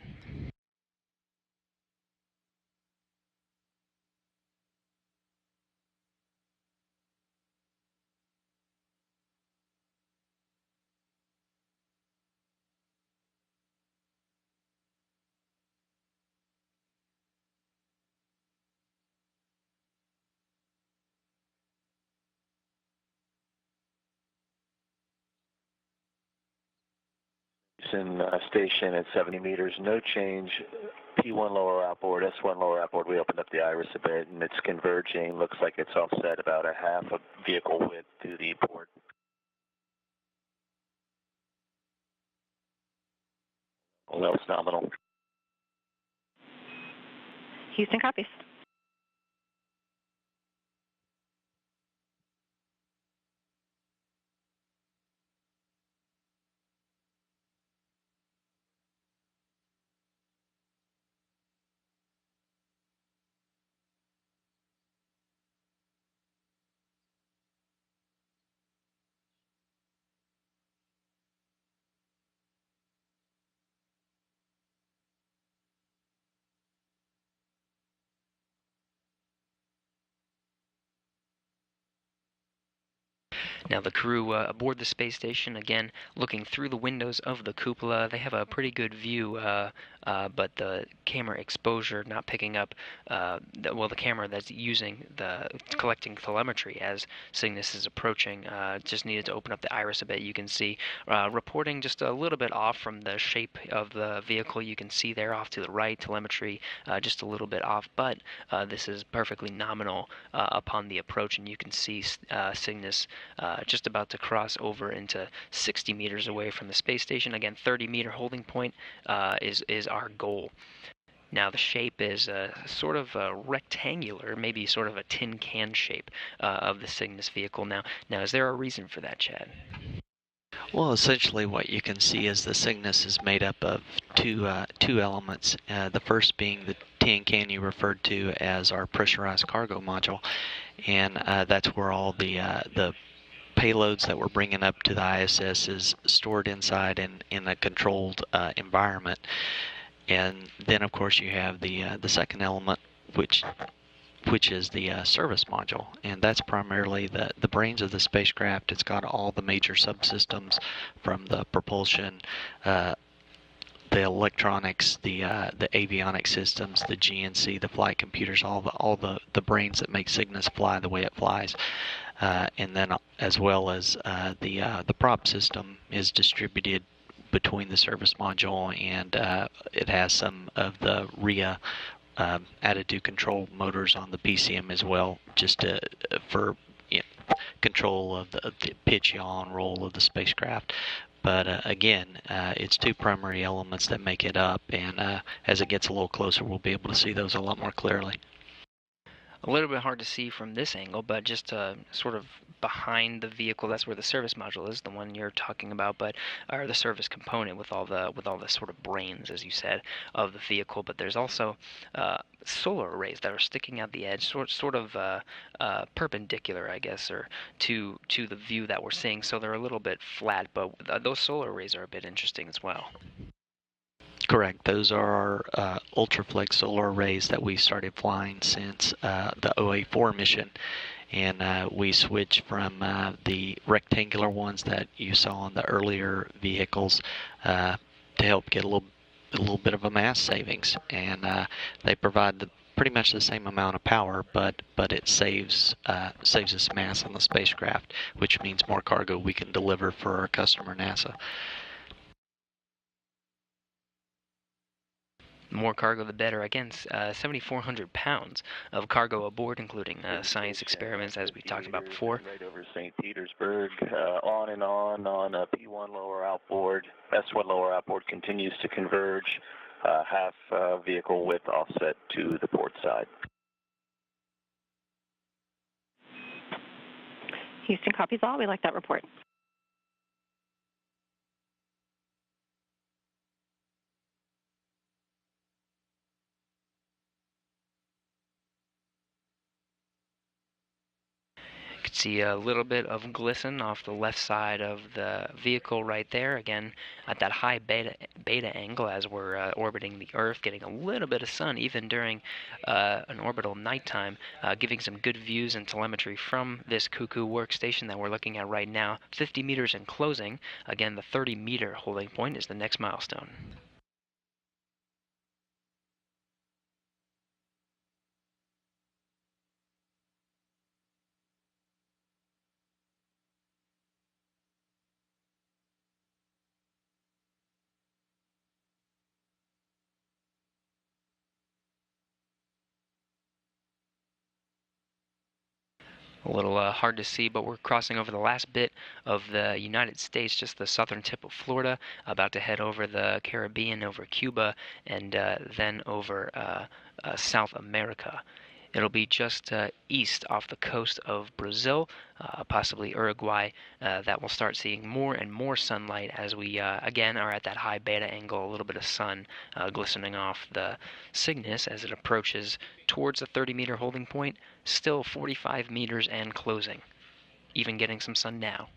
Houston station at 70 meters, no change. P1 lower outboard, S1 lower outboard, we opened up the iris a bit and it's converging. Looks like it's offset about a half a vehicle width to the port. All else nominal.
Houston copies.
Now the crew aboard the space station, again, looking through the windows of the cupola. They have a pretty good view, but the camera exposure not picking up, the camera that's collecting telemetry as Cygnus is approaching, just needed to open up the iris a bit. You can see reporting just a little bit off from the shape of the vehicle. You can see there off to the right, telemetry just a little bit off, but this is perfectly nominal upon the approach, and you can see Cygnus just about to cross over into 60 meters away from the space station. Again, 30-meter holding point is our goal. Now the shape is sort of rectangular, maybe sort of a tin can shape of the Cygnus vehicle. Now, is there a reason for that, Chad?
Well, essentially what you can see is the Cygnus is made up of two elements. The first being the tin can you referred to as our pressurized cargo module, and that's where all the payloads that we're bringing up to the ISS is stored inside in a controlled environment. And then, of course, you have the second element, which is the service module, and that's primarily the brains of the spacecraft. It's got all the major subsystems, from the propulsion, the electronics, the avionics systems, the GNC, the flight computers, all the brains that make Cygnus fly the way it flies. And then, as well as the prop system is distributed between the service module, and it has some of the RIA attitude control motors on the PCM as well, just for control of the pitch, yaw, and roll of the spacecraft. But again, it's two primary elements that make it up, and as it gets a little closer, we'll be able to see those a lot more clearly.
A little bit hard to see from this angle, but just sort of behind the vehicle, that's where the service module is, the one you're talking about, or the service component with all the sort of brains, as you said, of the vehicle. But there's also solar arrays that are sticking out the edge, sort of perpendicular, I guess, or to the view that we're seeing. So they're a little bit flat, but those solar arrays are a bit interesting as well.
Correct. Those are our Ultraflex solar arrays that we started flying since the OA-4 mission, and we switched from the rectangular ones that you saw on the earlier vehicles to help get a little bit of a mass savings, and they provide pretty much the same amount of power, but it saves us mass on the spacecraft, which means more cargo we can deliver for our customer NASA.
The more cargo, the better. Again, 7,400 pounds of cargo aboard, including science experiments, as we talked about before.
Right over St. Petersburg, on and on P1 lower outboard. S1 lower outboard continues to converge, half vehicle width offset to the port side.
Houston copies all. We like that report.
You can see a little bit of glisten off the left side of the vehicle right there. Again, at that high beta angle as we're orbiting the Earth, getting a little bit of sun even during an orbital nighttime, giving some good views and telemetry from this Cuckoo workstation that we're looking at right now. 50 meters and closing. Again, the 30-meter holding point is the next milestone. A little hard to see, but we're crossing over the last bit of the United States, just the southern tip of Florida, about to head over the Caribbean, over Cuba, and then over South America. It'll be just east off the coast of Brazil, possibly Uruguay, that will start seeing more and more sunlight as we, again, are at that high beta angle, a little bit of sun glistening off the Cygnus as it approaches towards the 30-meter holding point, still 45 meters and closing, even getting some sun now.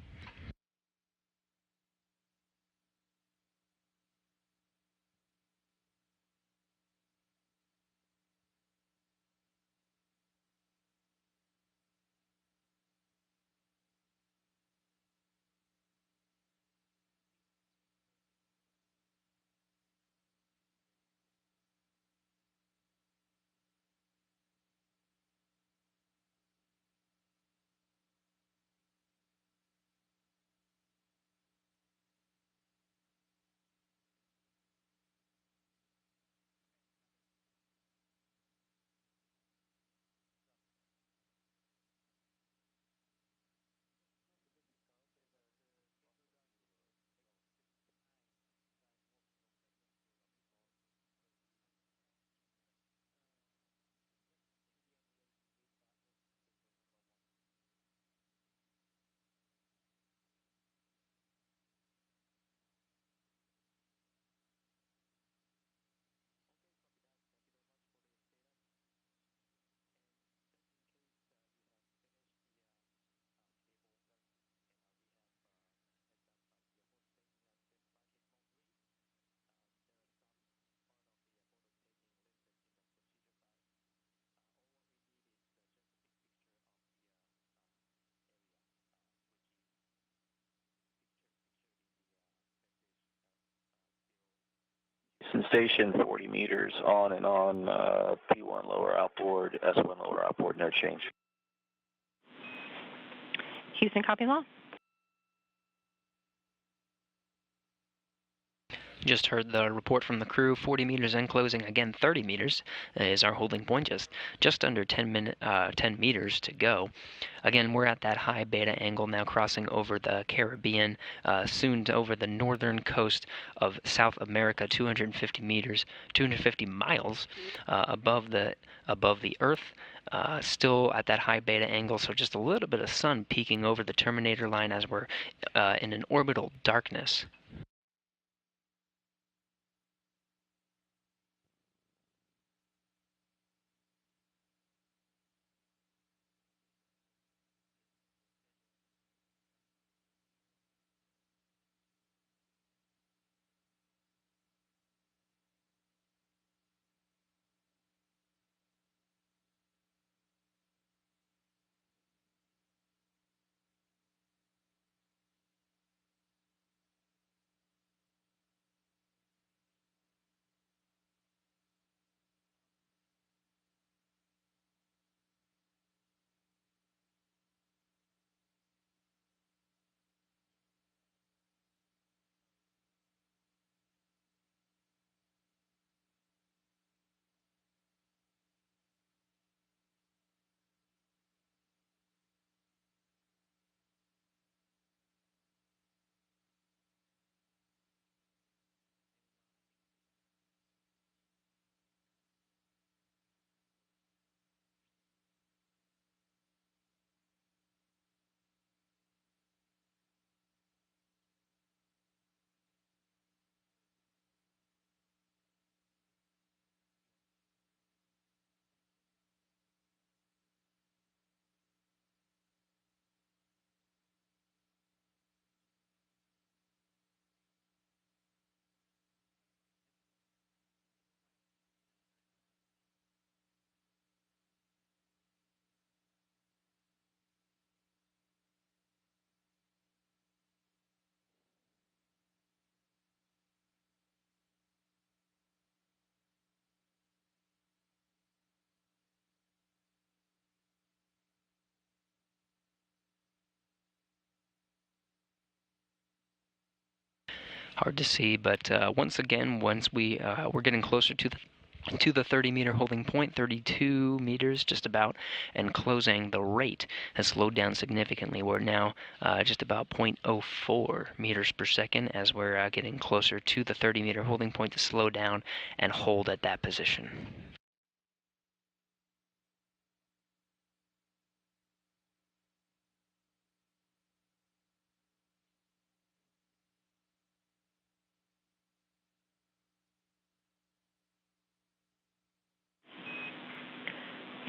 Houston Station, 40 meters on and on, P1 lower outboard, S1 lower outboard, no change.
Houston, copy law.
Just heard the report from the crew, 40 meters in closing, again 30 meters is our holding point, just under 10 meters to go. Again, we're at that high beta angle now, crossing over the Caribbean, soon to over the northern coast of South America, 250 miles above the Earth. Still at that high beta angle, so just a little bit of sun peeking over the terminator line as we're in an orbital darkness. Hard to see, but once we're getting closer to the 30-meter holding point, 32 meters just about, and closing, the rate has slowed down significantly. We're now just about 0.04 meters per second as we're getting closer to the 30-meter holding point to slow down and hold at that position.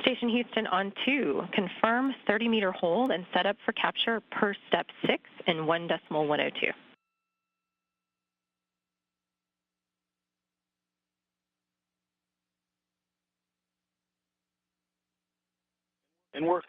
Station Houston on 2, confirm 30-meter hold and set up for capture per step 6 in 1.102.
And work.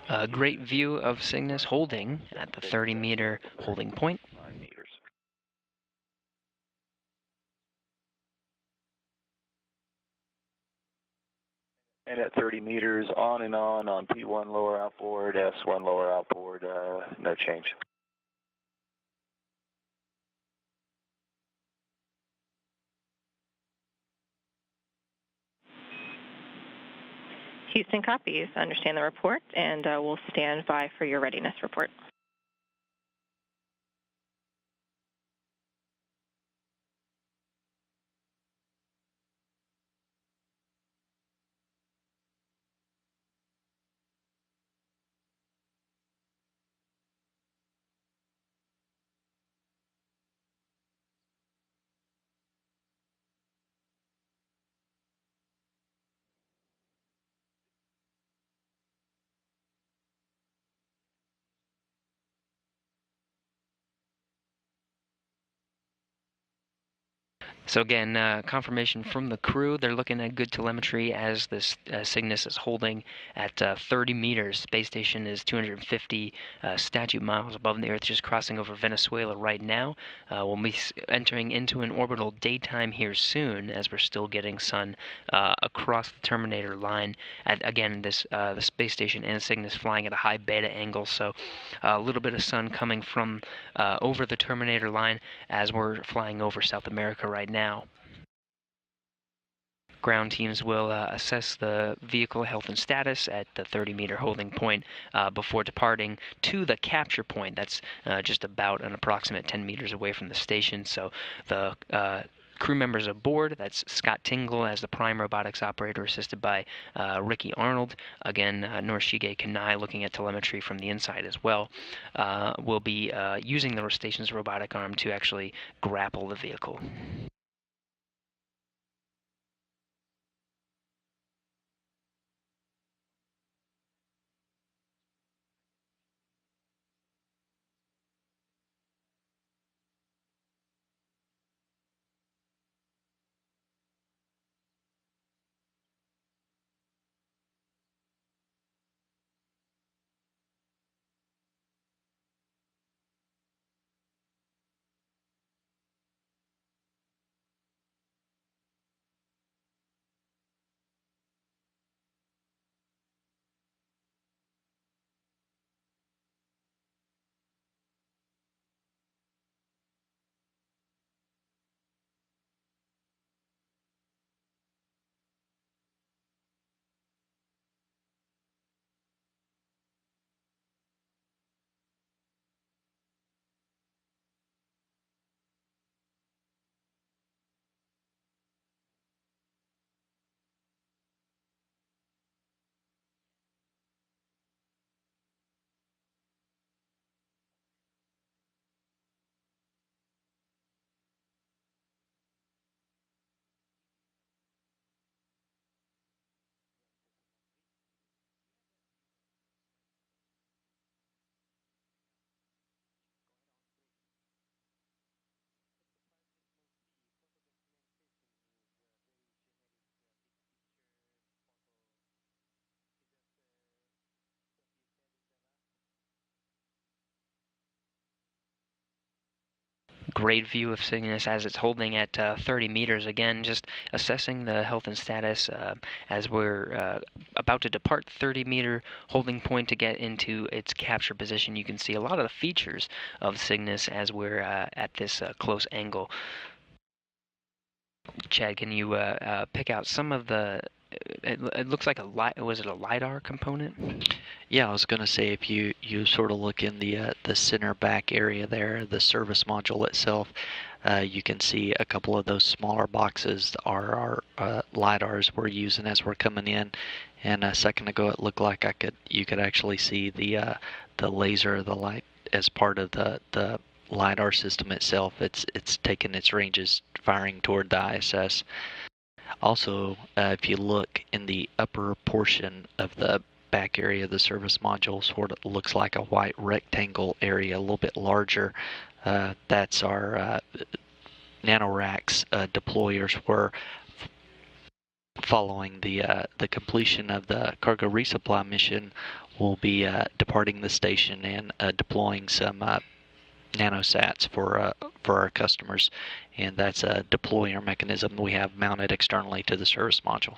A great view of Cygnus holding at the 30-meter holding point.
9 meters. And at 30 meters on and on P1 lower outboard, S1 lower outboard, no change.
Houston copies. Understand the report, and we'll stand by for your readiness report.
So again, confirmation from the crew. They're looking at good telemetry as this Cygnus is holding at 30 meters. Space station is 250 statute miles above the Earth, just crossing over Venezuela right now. We'll be entering into an orbital daytime here soon, as we're still getting sun across the terminator line. Again, the space station and Cygnus flying at a high beta angle, so a little bit of sun coming from over the terminator line as we're flying over South America right now. Ground teams will assess the vehicle health and status at the 30-meter holding point before departing to the capture point. That's just about an approximate 10 meters away from the station. So the crew members aboard, that's Scott Tingle as the prime robotics operator, assisted by Ricky Arnold. Again, Norishige Kanai looking at telemetry from the inside as well. Will be using the station's robotic arm to actually grapple the vehicle. Great view of Cygnus as it's holding at 30 meters. Again, just assessing the health and status as we're about to depart the 30-meter holding point to get into its capture position. You can see a lot of the features of Cygnus as we're at this close angle. Chad, can you pick out some of the... It looks like was it a LiDAR component?
Yeah, I was going to say, if you sort of look in the center back area there, the service module itself, you can see a couple of those smaller boxes are our LiDARs we're using as we're coming in. And a second ago, it looked like you could actually see the laser, the light, as part of the LiDAR system itself. It's taking its ranges firing toward the ISS. Also, if you look in the upper portion of the back area of the service module, sort of looks like a white rectangle area, a little bit larger. That's our nanoracks deployers. We're following the completion of the cargo resupply mission. We'll be departing the station and deploying some nanosats for our customers, and that's a deployer mechanism we have mounted externally to the service module.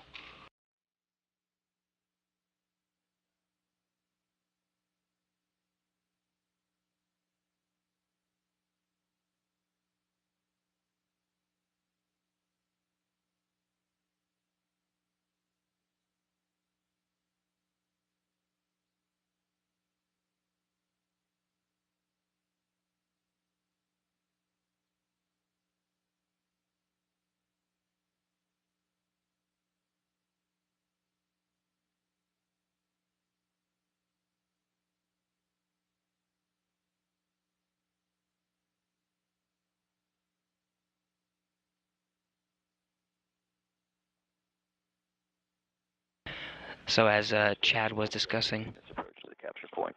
So as Chad was discussing,
Approach to the capture point.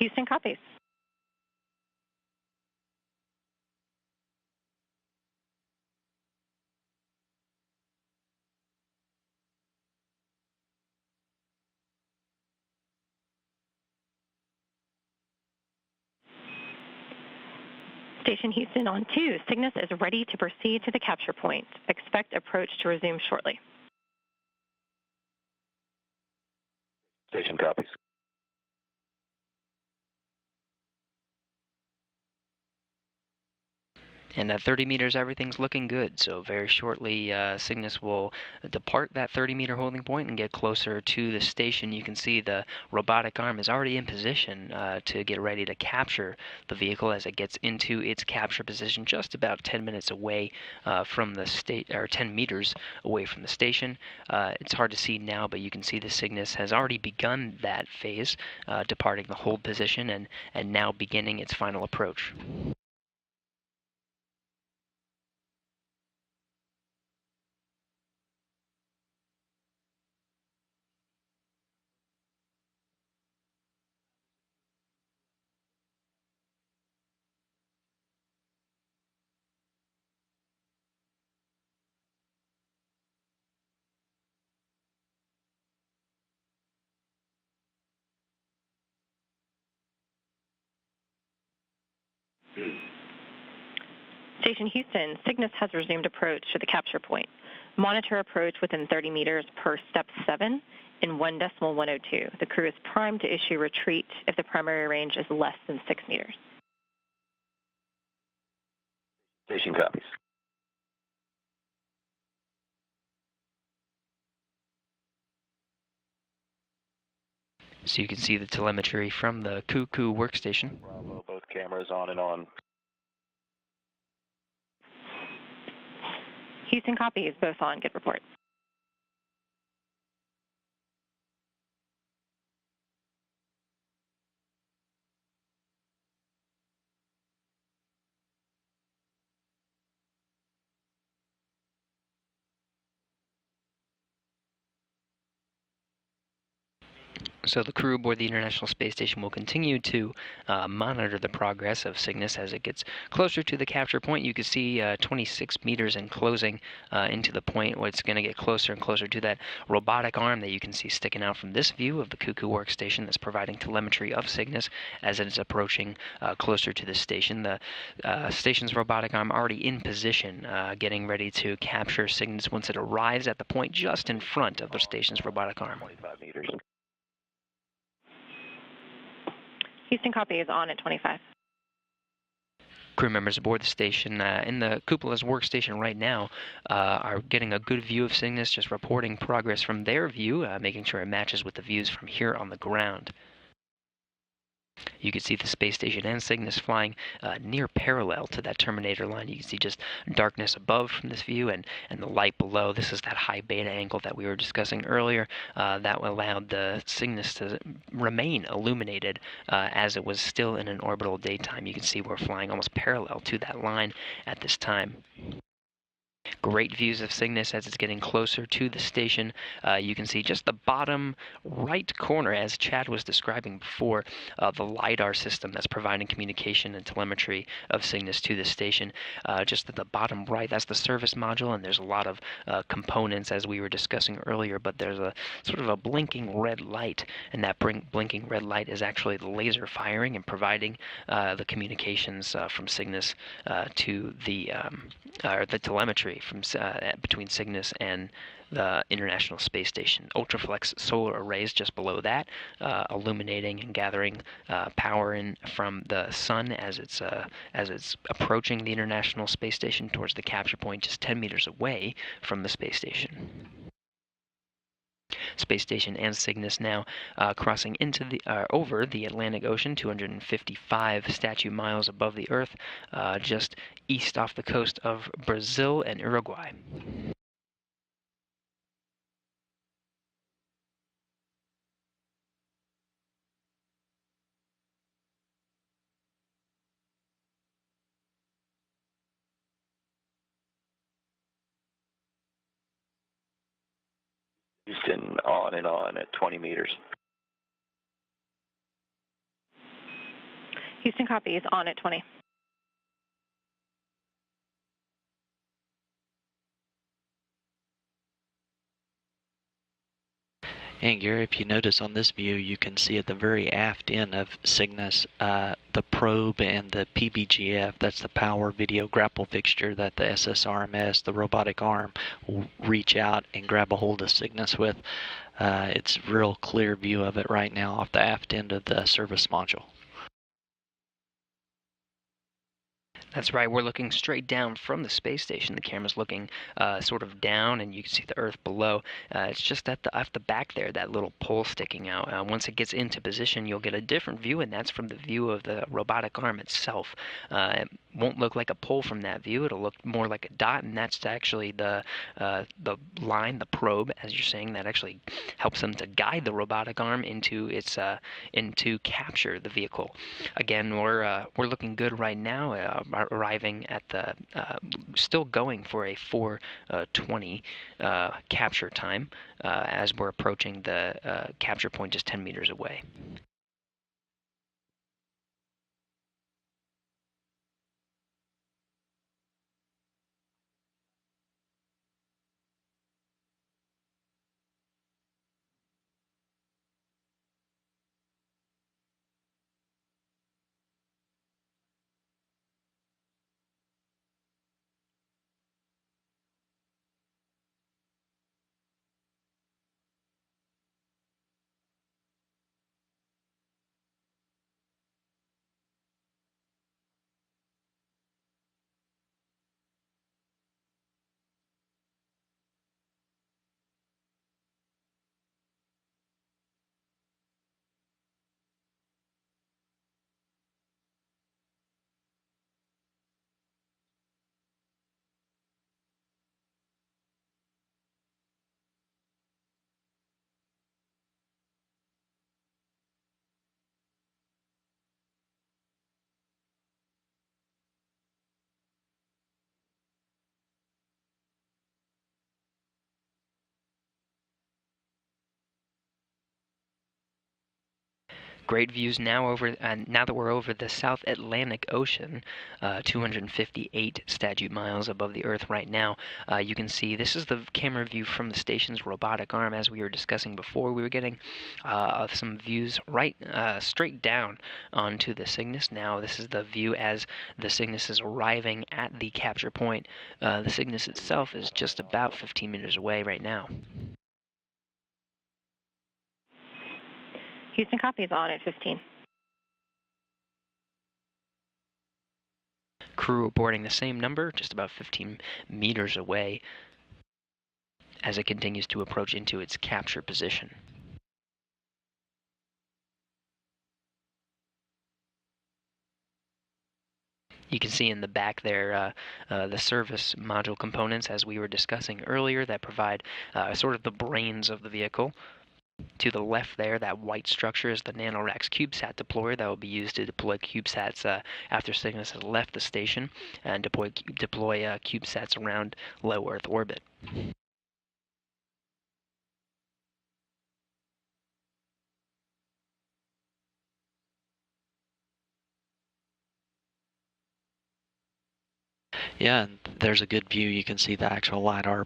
Houston copies. Station Houston on 2. Cygnus is ready to proceed to the capture point. Expect approach to resume shortly.
Station copies.
And at 30 meters, everything's looking good. So very shortly, Cygnus will depart that 30-meter holding point and get closer to the station. You can see the robotic arm is already in position to get ready to capture the vehicle as it gets into its capture position, just about 10 minutes away from the or 10 meters away from the station. It's hard to see now, but you can see the Cygnus has already begun that phase, departing the hold position and now beginning its final approach.
Station Houston, Cygnus has resumed approach to the capture point. Monitor approach within 30 meters per step 7 in 1.102. The crew is primed to issue retreat if the primary range is less than 6 meters.
Station copies.
So you can see the telemetry from the Cuckoo workstation.
Bravo, both cameras on and on.
Houston copies, both on. Good report.
So the crew aboard the International Space Station will continue to monitor the progress of Cygnus as it gets closer to the capture point. You can see 26 meters and closing into the point where it's going to get closer and closer to that robotic arm that you can see sticking out from this view of the Cuckoo workstation that's providing telemetry of Cygnus as it is approaching closer to the station. The station's robotic arm already in position, getting ready to capture Cygnus once it arrives at the point just in front of the station's robotic arm.
25 meters.
Houston copy is on at 25.
Crew members aboard the station in the Cupola's workstation right now are getting a good view of Cygnus, just reporting progress from their view, making sure it matches with the views from here on the ground. You can see the space station and Cygnus flying near parallel to that terminator line. You can see just darkness above from this view and the light below. This is that high beta angle that we were discussing earlier that allowed the Cygnus to remain illuminated as it was still in an orbital daytime. You can see we're flying almost parallel to that line at this time. Great views of Cygnus as it's getting closer to the station. You can see just the bottom right corner, as Chad was describing before, the LiDAR system that's providing communication and telemetry of Cygnus to the station. Just at the bottom right, that's the service module, and there's a lot of components as we were discussing earlier, but there's a sort of a blinking red light, and that blinking red light is actually the laser firing and providing the communications from Cygnus to the telemetry from between Cygnus and the International Space Station. Ultraflex solar arrays just below that, illuminating and gathering power in from the sun as it's approaching the International Space Station towards the capture point, just 10 meters away from the space station. Space Station and Cygnus now crossing into the over the Atlantic Ocean, 255 statute miles above the Earth, just east off the coast of Brazil and Uruguay.
Houston on and on at 20 meters.
Houston copies, on at 20.
And Gary, if you notice on this view, you can see at the very aft end of Cygnus, the probe and the PBGF, that's the power video grapple fixture that the SSRMS, the robotic arm, will reach out and grab a hold of Cygnus with. It's a real clear view of it right now off the aft end of the service module.
That's right, we're looking straight down from the space station. The camera's looking sort of down, and you can see the Earth below. It's just at the back there, that little pole sticking out. Once it gets into position, you'll get a different view, and that's from the view of the robotic arm itself. It won't look like a pole from that view. It'll look more like a dot, and that's actually the line, the probe, as you're saying, that actually helps them to guide the robotic arm into its into capture the vehicle. Again, we're looking good right now. Arriving at the still going for a 4:20 capture time as we're approaching the capture point just 10 meters away. Great views now now that we're over the South Atlantic Ocean, 258 statute miles above the Earth right now. You can see this is the camera view from the station's robotic arm. As we were discussing before, we were getting some views right straight down onto the Cygnus. Now this is the view as the Cygnus is arriving at the capture point. The Cygnus itself is just about 15 meters away right now.
Houston copies, on at 15.
Crew reporting the same number, just about 15 meters away, as it continues to approach into its capture position. You can see in the back there the service module components, as we were discussing earlier, that provide sort of the brains of the vehicle. To the left there, that white structure is the NanoRacks CubeSat deployer that will be used to deploy CubeSats after Cygnus has left the station and deploy CubeSats around low Earth orbit.
Yeah, and there's a good view. You can see the actual LiDAR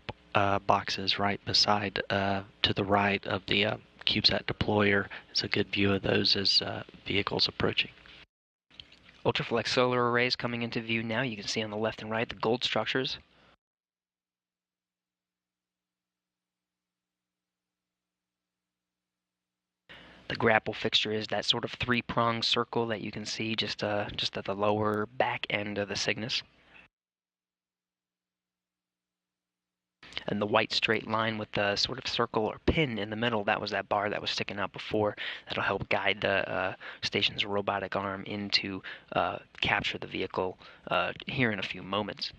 boxes right beside, to the right of the CubeSat deployer. It's a good view of those as vehicles approaching.
Ultraflex solar arrays coming into view now. You can see on the left and right the gold structures. The grapple fixture is that sort of three-pronged circle that you can see just at the lower back end of the Cygnus. And the white straight line with the sort of circle or pin in the middle, that was that bar that was sticking out before. That'll help guide the station's robotic arm into capture the vehicle here in a few moments.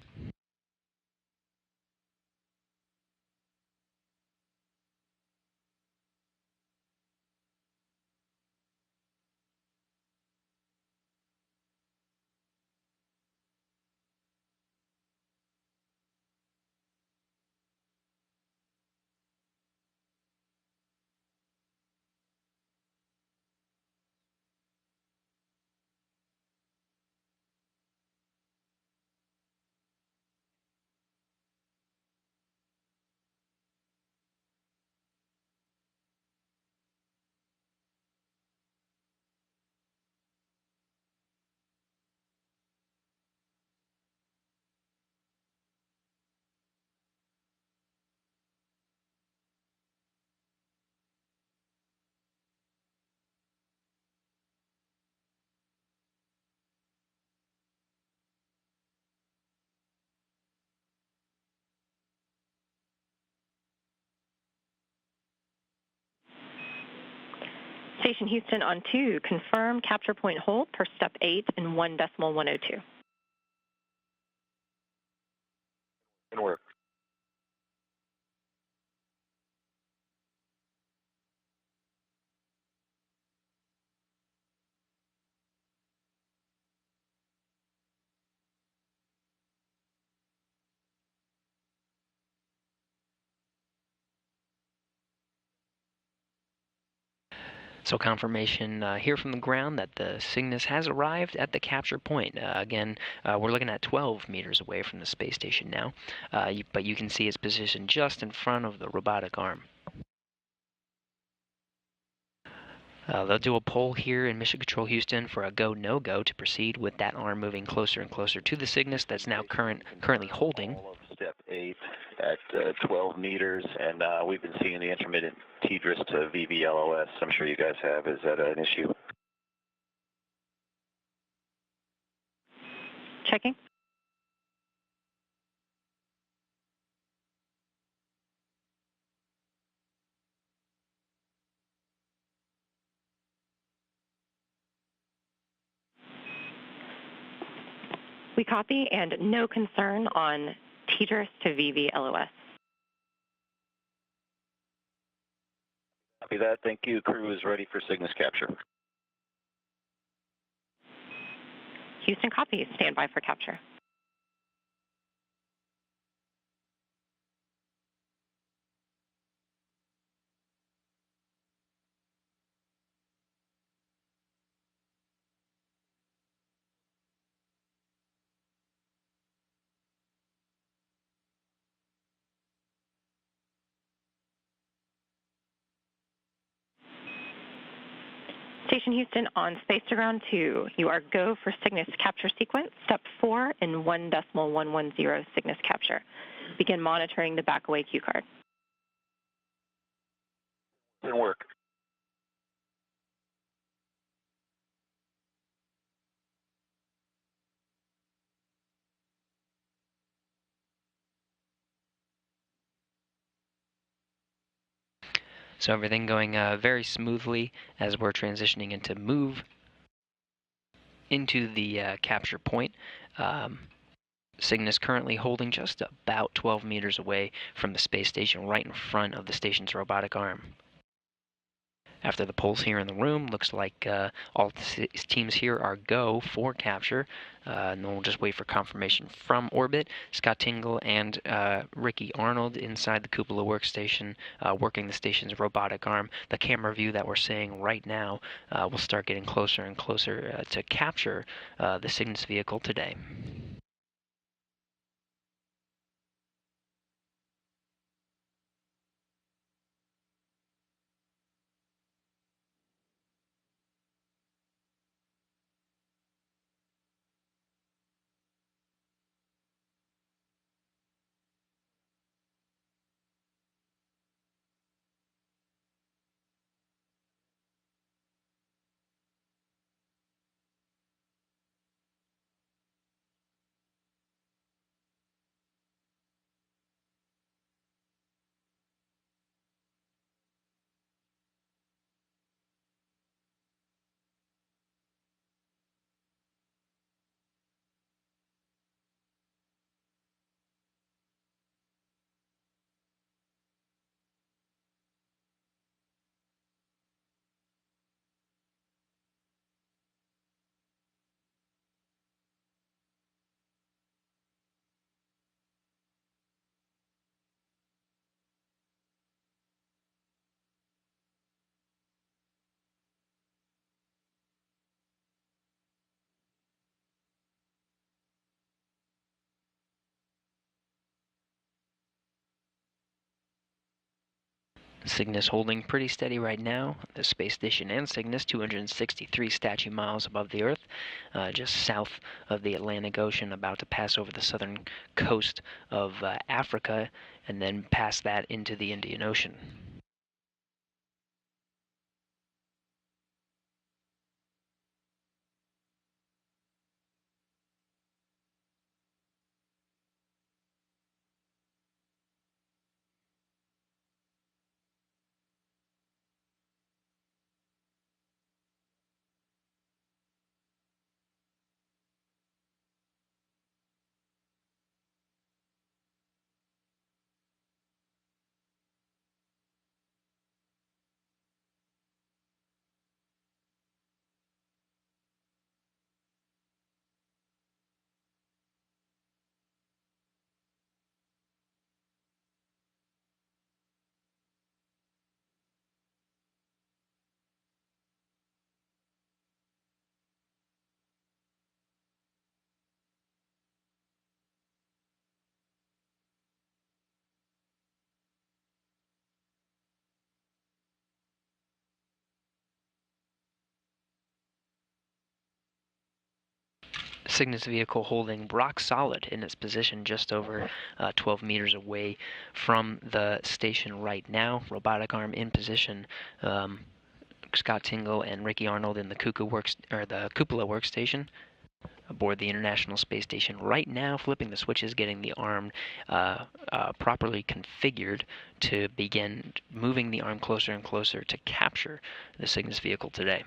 Station Houston on 2, confirm capture point hold per step 8 in 1.102.
Good work.
So confirmation here from the ground that the Cygnus has arrived at the capture point. Again, we're looking at 12 meters away from the space station now, but you can see its position just in front of the robotic arm. They'll do a poll here in Mission Control Houston for a go, no-go to proceed with that arm moving closer and closer to the Cygnus that's now currently holding.
All of step 8 at 12 meters, and we've been seeing the intermittent TDRIS to VVLOS. I'm sure you guys have. Is that an issue?
Checking. We copy, and no concern on TDRS to VVLOS.
Copy that. Thank you. Crew is ready for Cygnus capture.
Houston copy. Stand by for capture. Station Houston on Space to Ground 2. You are go for Cygnus capture sequence, step 4 in 1.110 Cygnus capture. Begin monitoring the backaway cue card.
Good work.
So everything going very smoothly as we're transitioning into move into the capture point. Cygnus currently holding just about 12 meters away from the space station, right in front of the station's robotic arm. After the polls here in the room, looks like all teams here are go for capture. And then we'll just wait for confirmation from orbit. Scott Tingle and Ricky Arnold inside the cupola workstation, working the station's robotic arm. The camera view that we're seeing right now will start getting closer and closer to capture the Cygnus vehicle today. Cygnus holding pretty steady right now. The space station and Cygnus 263 statute miles above the Earth, just south of the Atlantic Ocean, about to pass over the southern coast of Africa and then pass that into the Indian Ocean. Cygnus vehicle holding rock solid in its position just over 12 meters away from the station right now. Robotic arm in position. Scott Tingle and Ricky Arnold in the Cupola workstation aboard the International Space Station right now, flipping the switches, getting the arm properly configured to begin moving the arm closer and closer to capture the Cygnus vehicle today.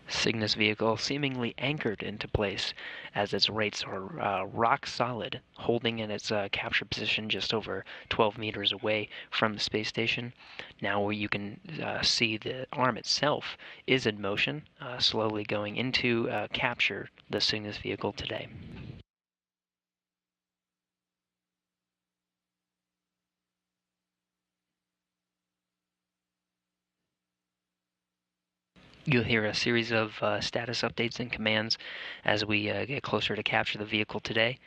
Cygnus vehicle seemingly anchored into place as its rates are rock solid, holding in its capture position just over 12 meters away from the space station. Now where you can see the arm itself is in motion, slowly going into capture the Cygnus vehicle today. You'll hear a series of status updates and commands as we get closer to capture the vehicle today.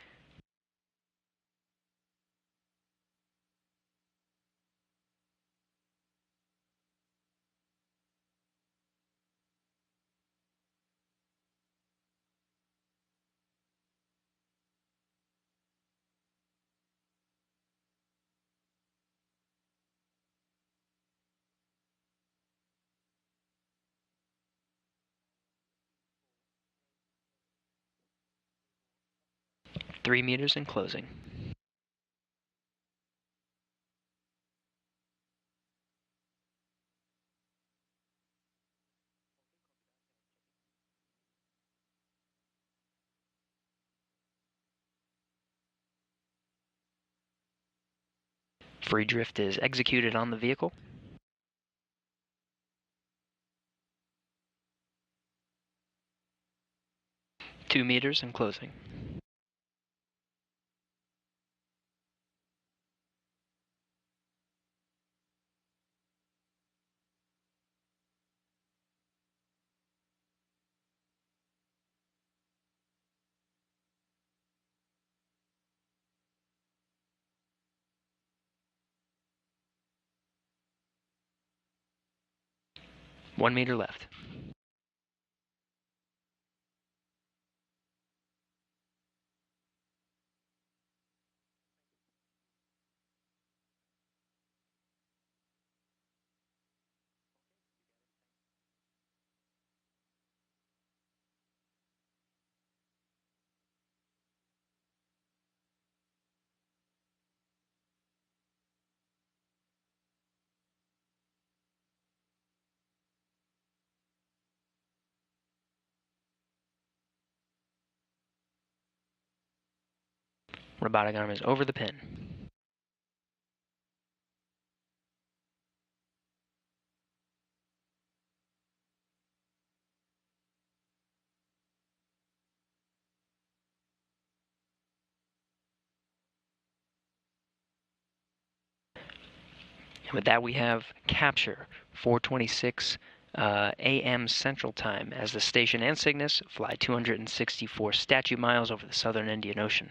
Three meters and closing. Free drift is executed on the vehicle. Two meters and closing. One meter left. Robotic arm is over the pin. And with that, we have capture 4:26 a.m. Central Time as the station and Cygnus fly 264 statute miles over the southern Indian Ocean.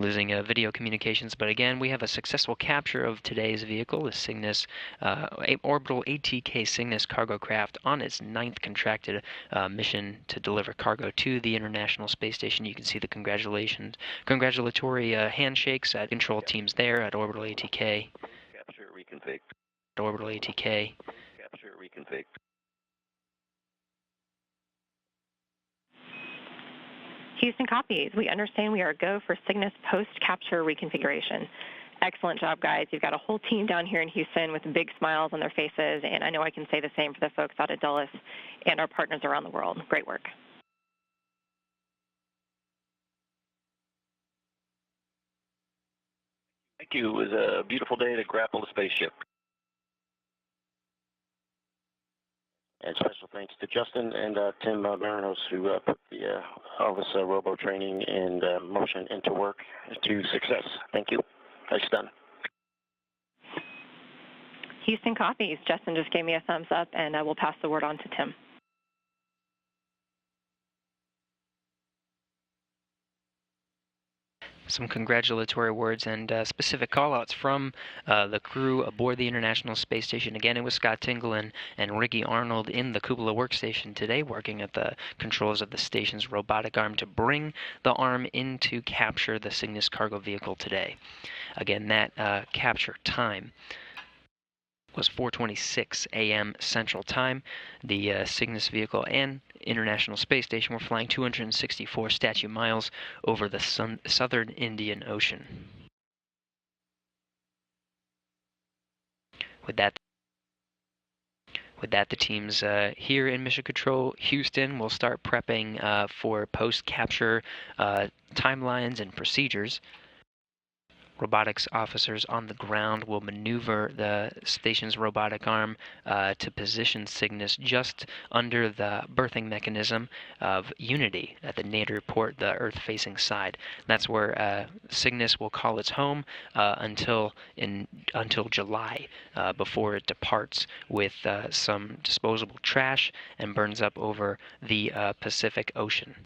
losing video communications. But again, we have a successful capture of today's vehicle, the Cygnus Orbital ATK Cygnus cargo craft, on its 9th contracted mission to deliver cargo to the International Space Station. You can see the congratulatory handshakes at control teams there at Orbital ATK.
Capture reconfig.
Orbital ATK.
Capture reconfig.
Houston copies. We understand we are go for Cygnus post-capture reconfiguration. Excellent job, guys. You've got a whole team down here in Houston with big smiles on their faces, and I know I can say the same for the folks out at Dulles and our partners around the world. Great work.
Thank you. It was a beautiful day to grapple the spaceship.
And special thanks to Justin and Tim Baranos, who put the Elvis robo training and motion into work to success. Thank you. Nice done.
Houston copies. Justin just gave me a thumbs up, and we'll pass the word on to Tim.
Some congratulatory words and specific callouts from the crew aboard the International Space Station. Again, it was Scott Tingle and Ricky Arnold in the cupola workstation today, working at the controls of the station's robotic arm to bring the arm in to capture the Cygnus cargo vehicle today. Again, that capture time was 4:26 a.m. Central Time. The Cygnus vehicle and International Space Station were flying 264 statute miles over the southern Indian Ocean. With that, the teams here in Mission Control Houston will start prepping for post-capture timelines and procedures. Robotics officers on the ground will maneuver the station's robotic arm to position Cygnus just under the berthing mechanism of Unity at the nadir port, the Earth-facing side. That's where Cygnus will call its home until July, before it departs with some disposable trash and burns up over the Pacific Ocean.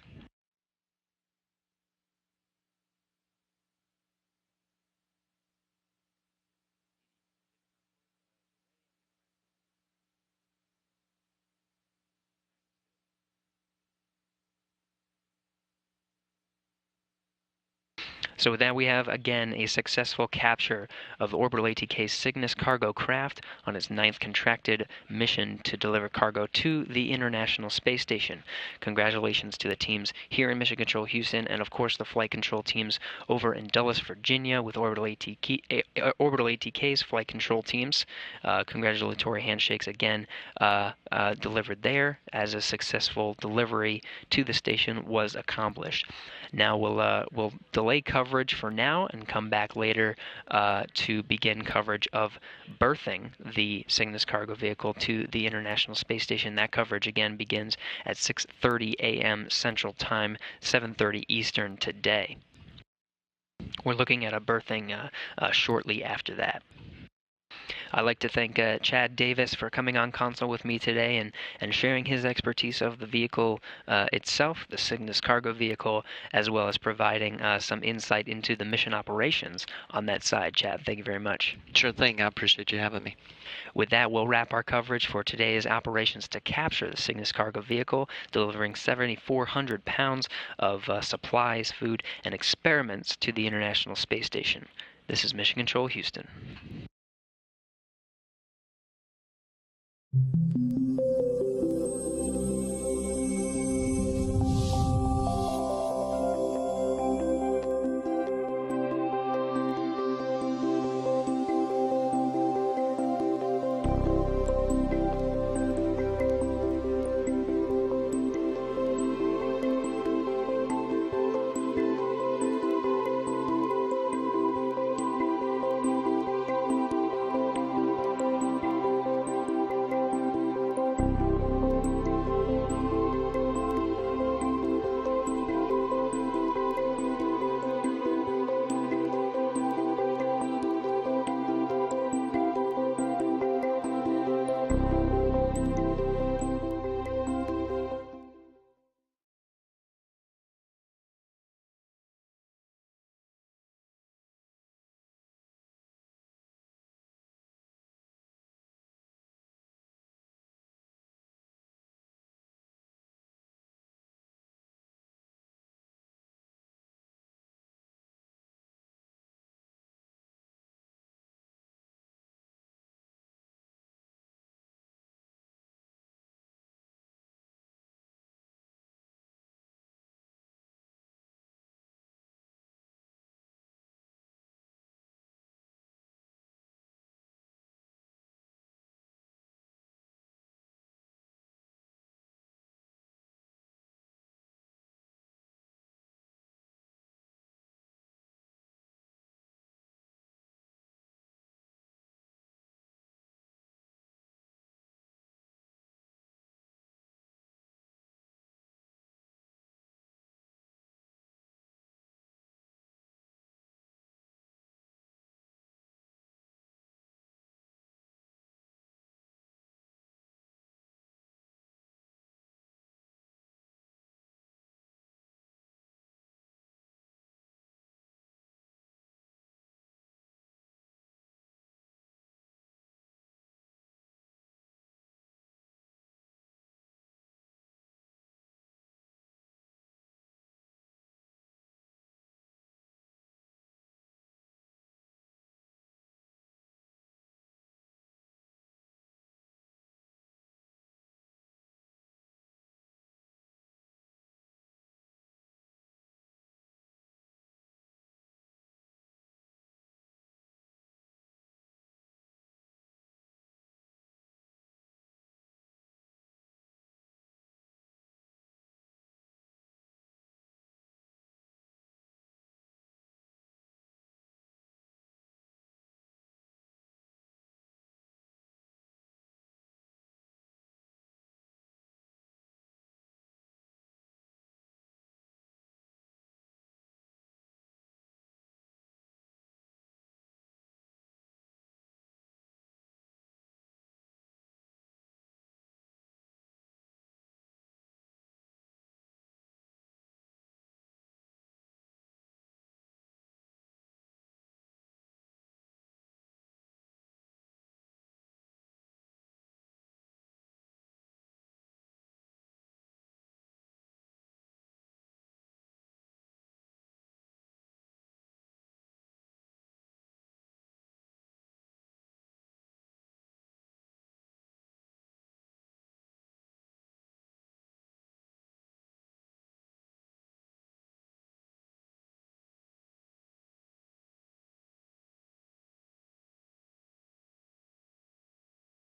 So with that, we have, again, a successful capture of the Orbital ATK Cygnus cargo craft on its 9th contracted mission to deliver cargo to the International Space Station. Congratulations to the teams here in Mission Control Houston, and of course the flight control teams over in Dulles, Virginia, with Orbital ATK's flight control teams. Congratulatory handshakes again delivered there as a successful delivery to the station was accomplished. Now we'll delay coverage for now and come back later to begin coverage of berthing the Cygnus cargo vehicle to the International Space Station. That coverage again begins at 6:30 a.m. Central Time, 7:30 Eastern today. We're looking at a berthing shortly after that. I'd like to thank Chad Davis for coming on console with me today and sharing his expertise of the vehicle itself, the Cygnus cargo vehicle, as well as providing some insight into the mission operations on that side. Chad, thank you very much.
Sure thing. I appreciate you having me.
With that, we'll wrap our coverage for today's operations to capture the Cygnus cargo vehicle, delivering 7,400 pounds of supplies, food, and experiments to the International Space Station. This is Mission Control Houston.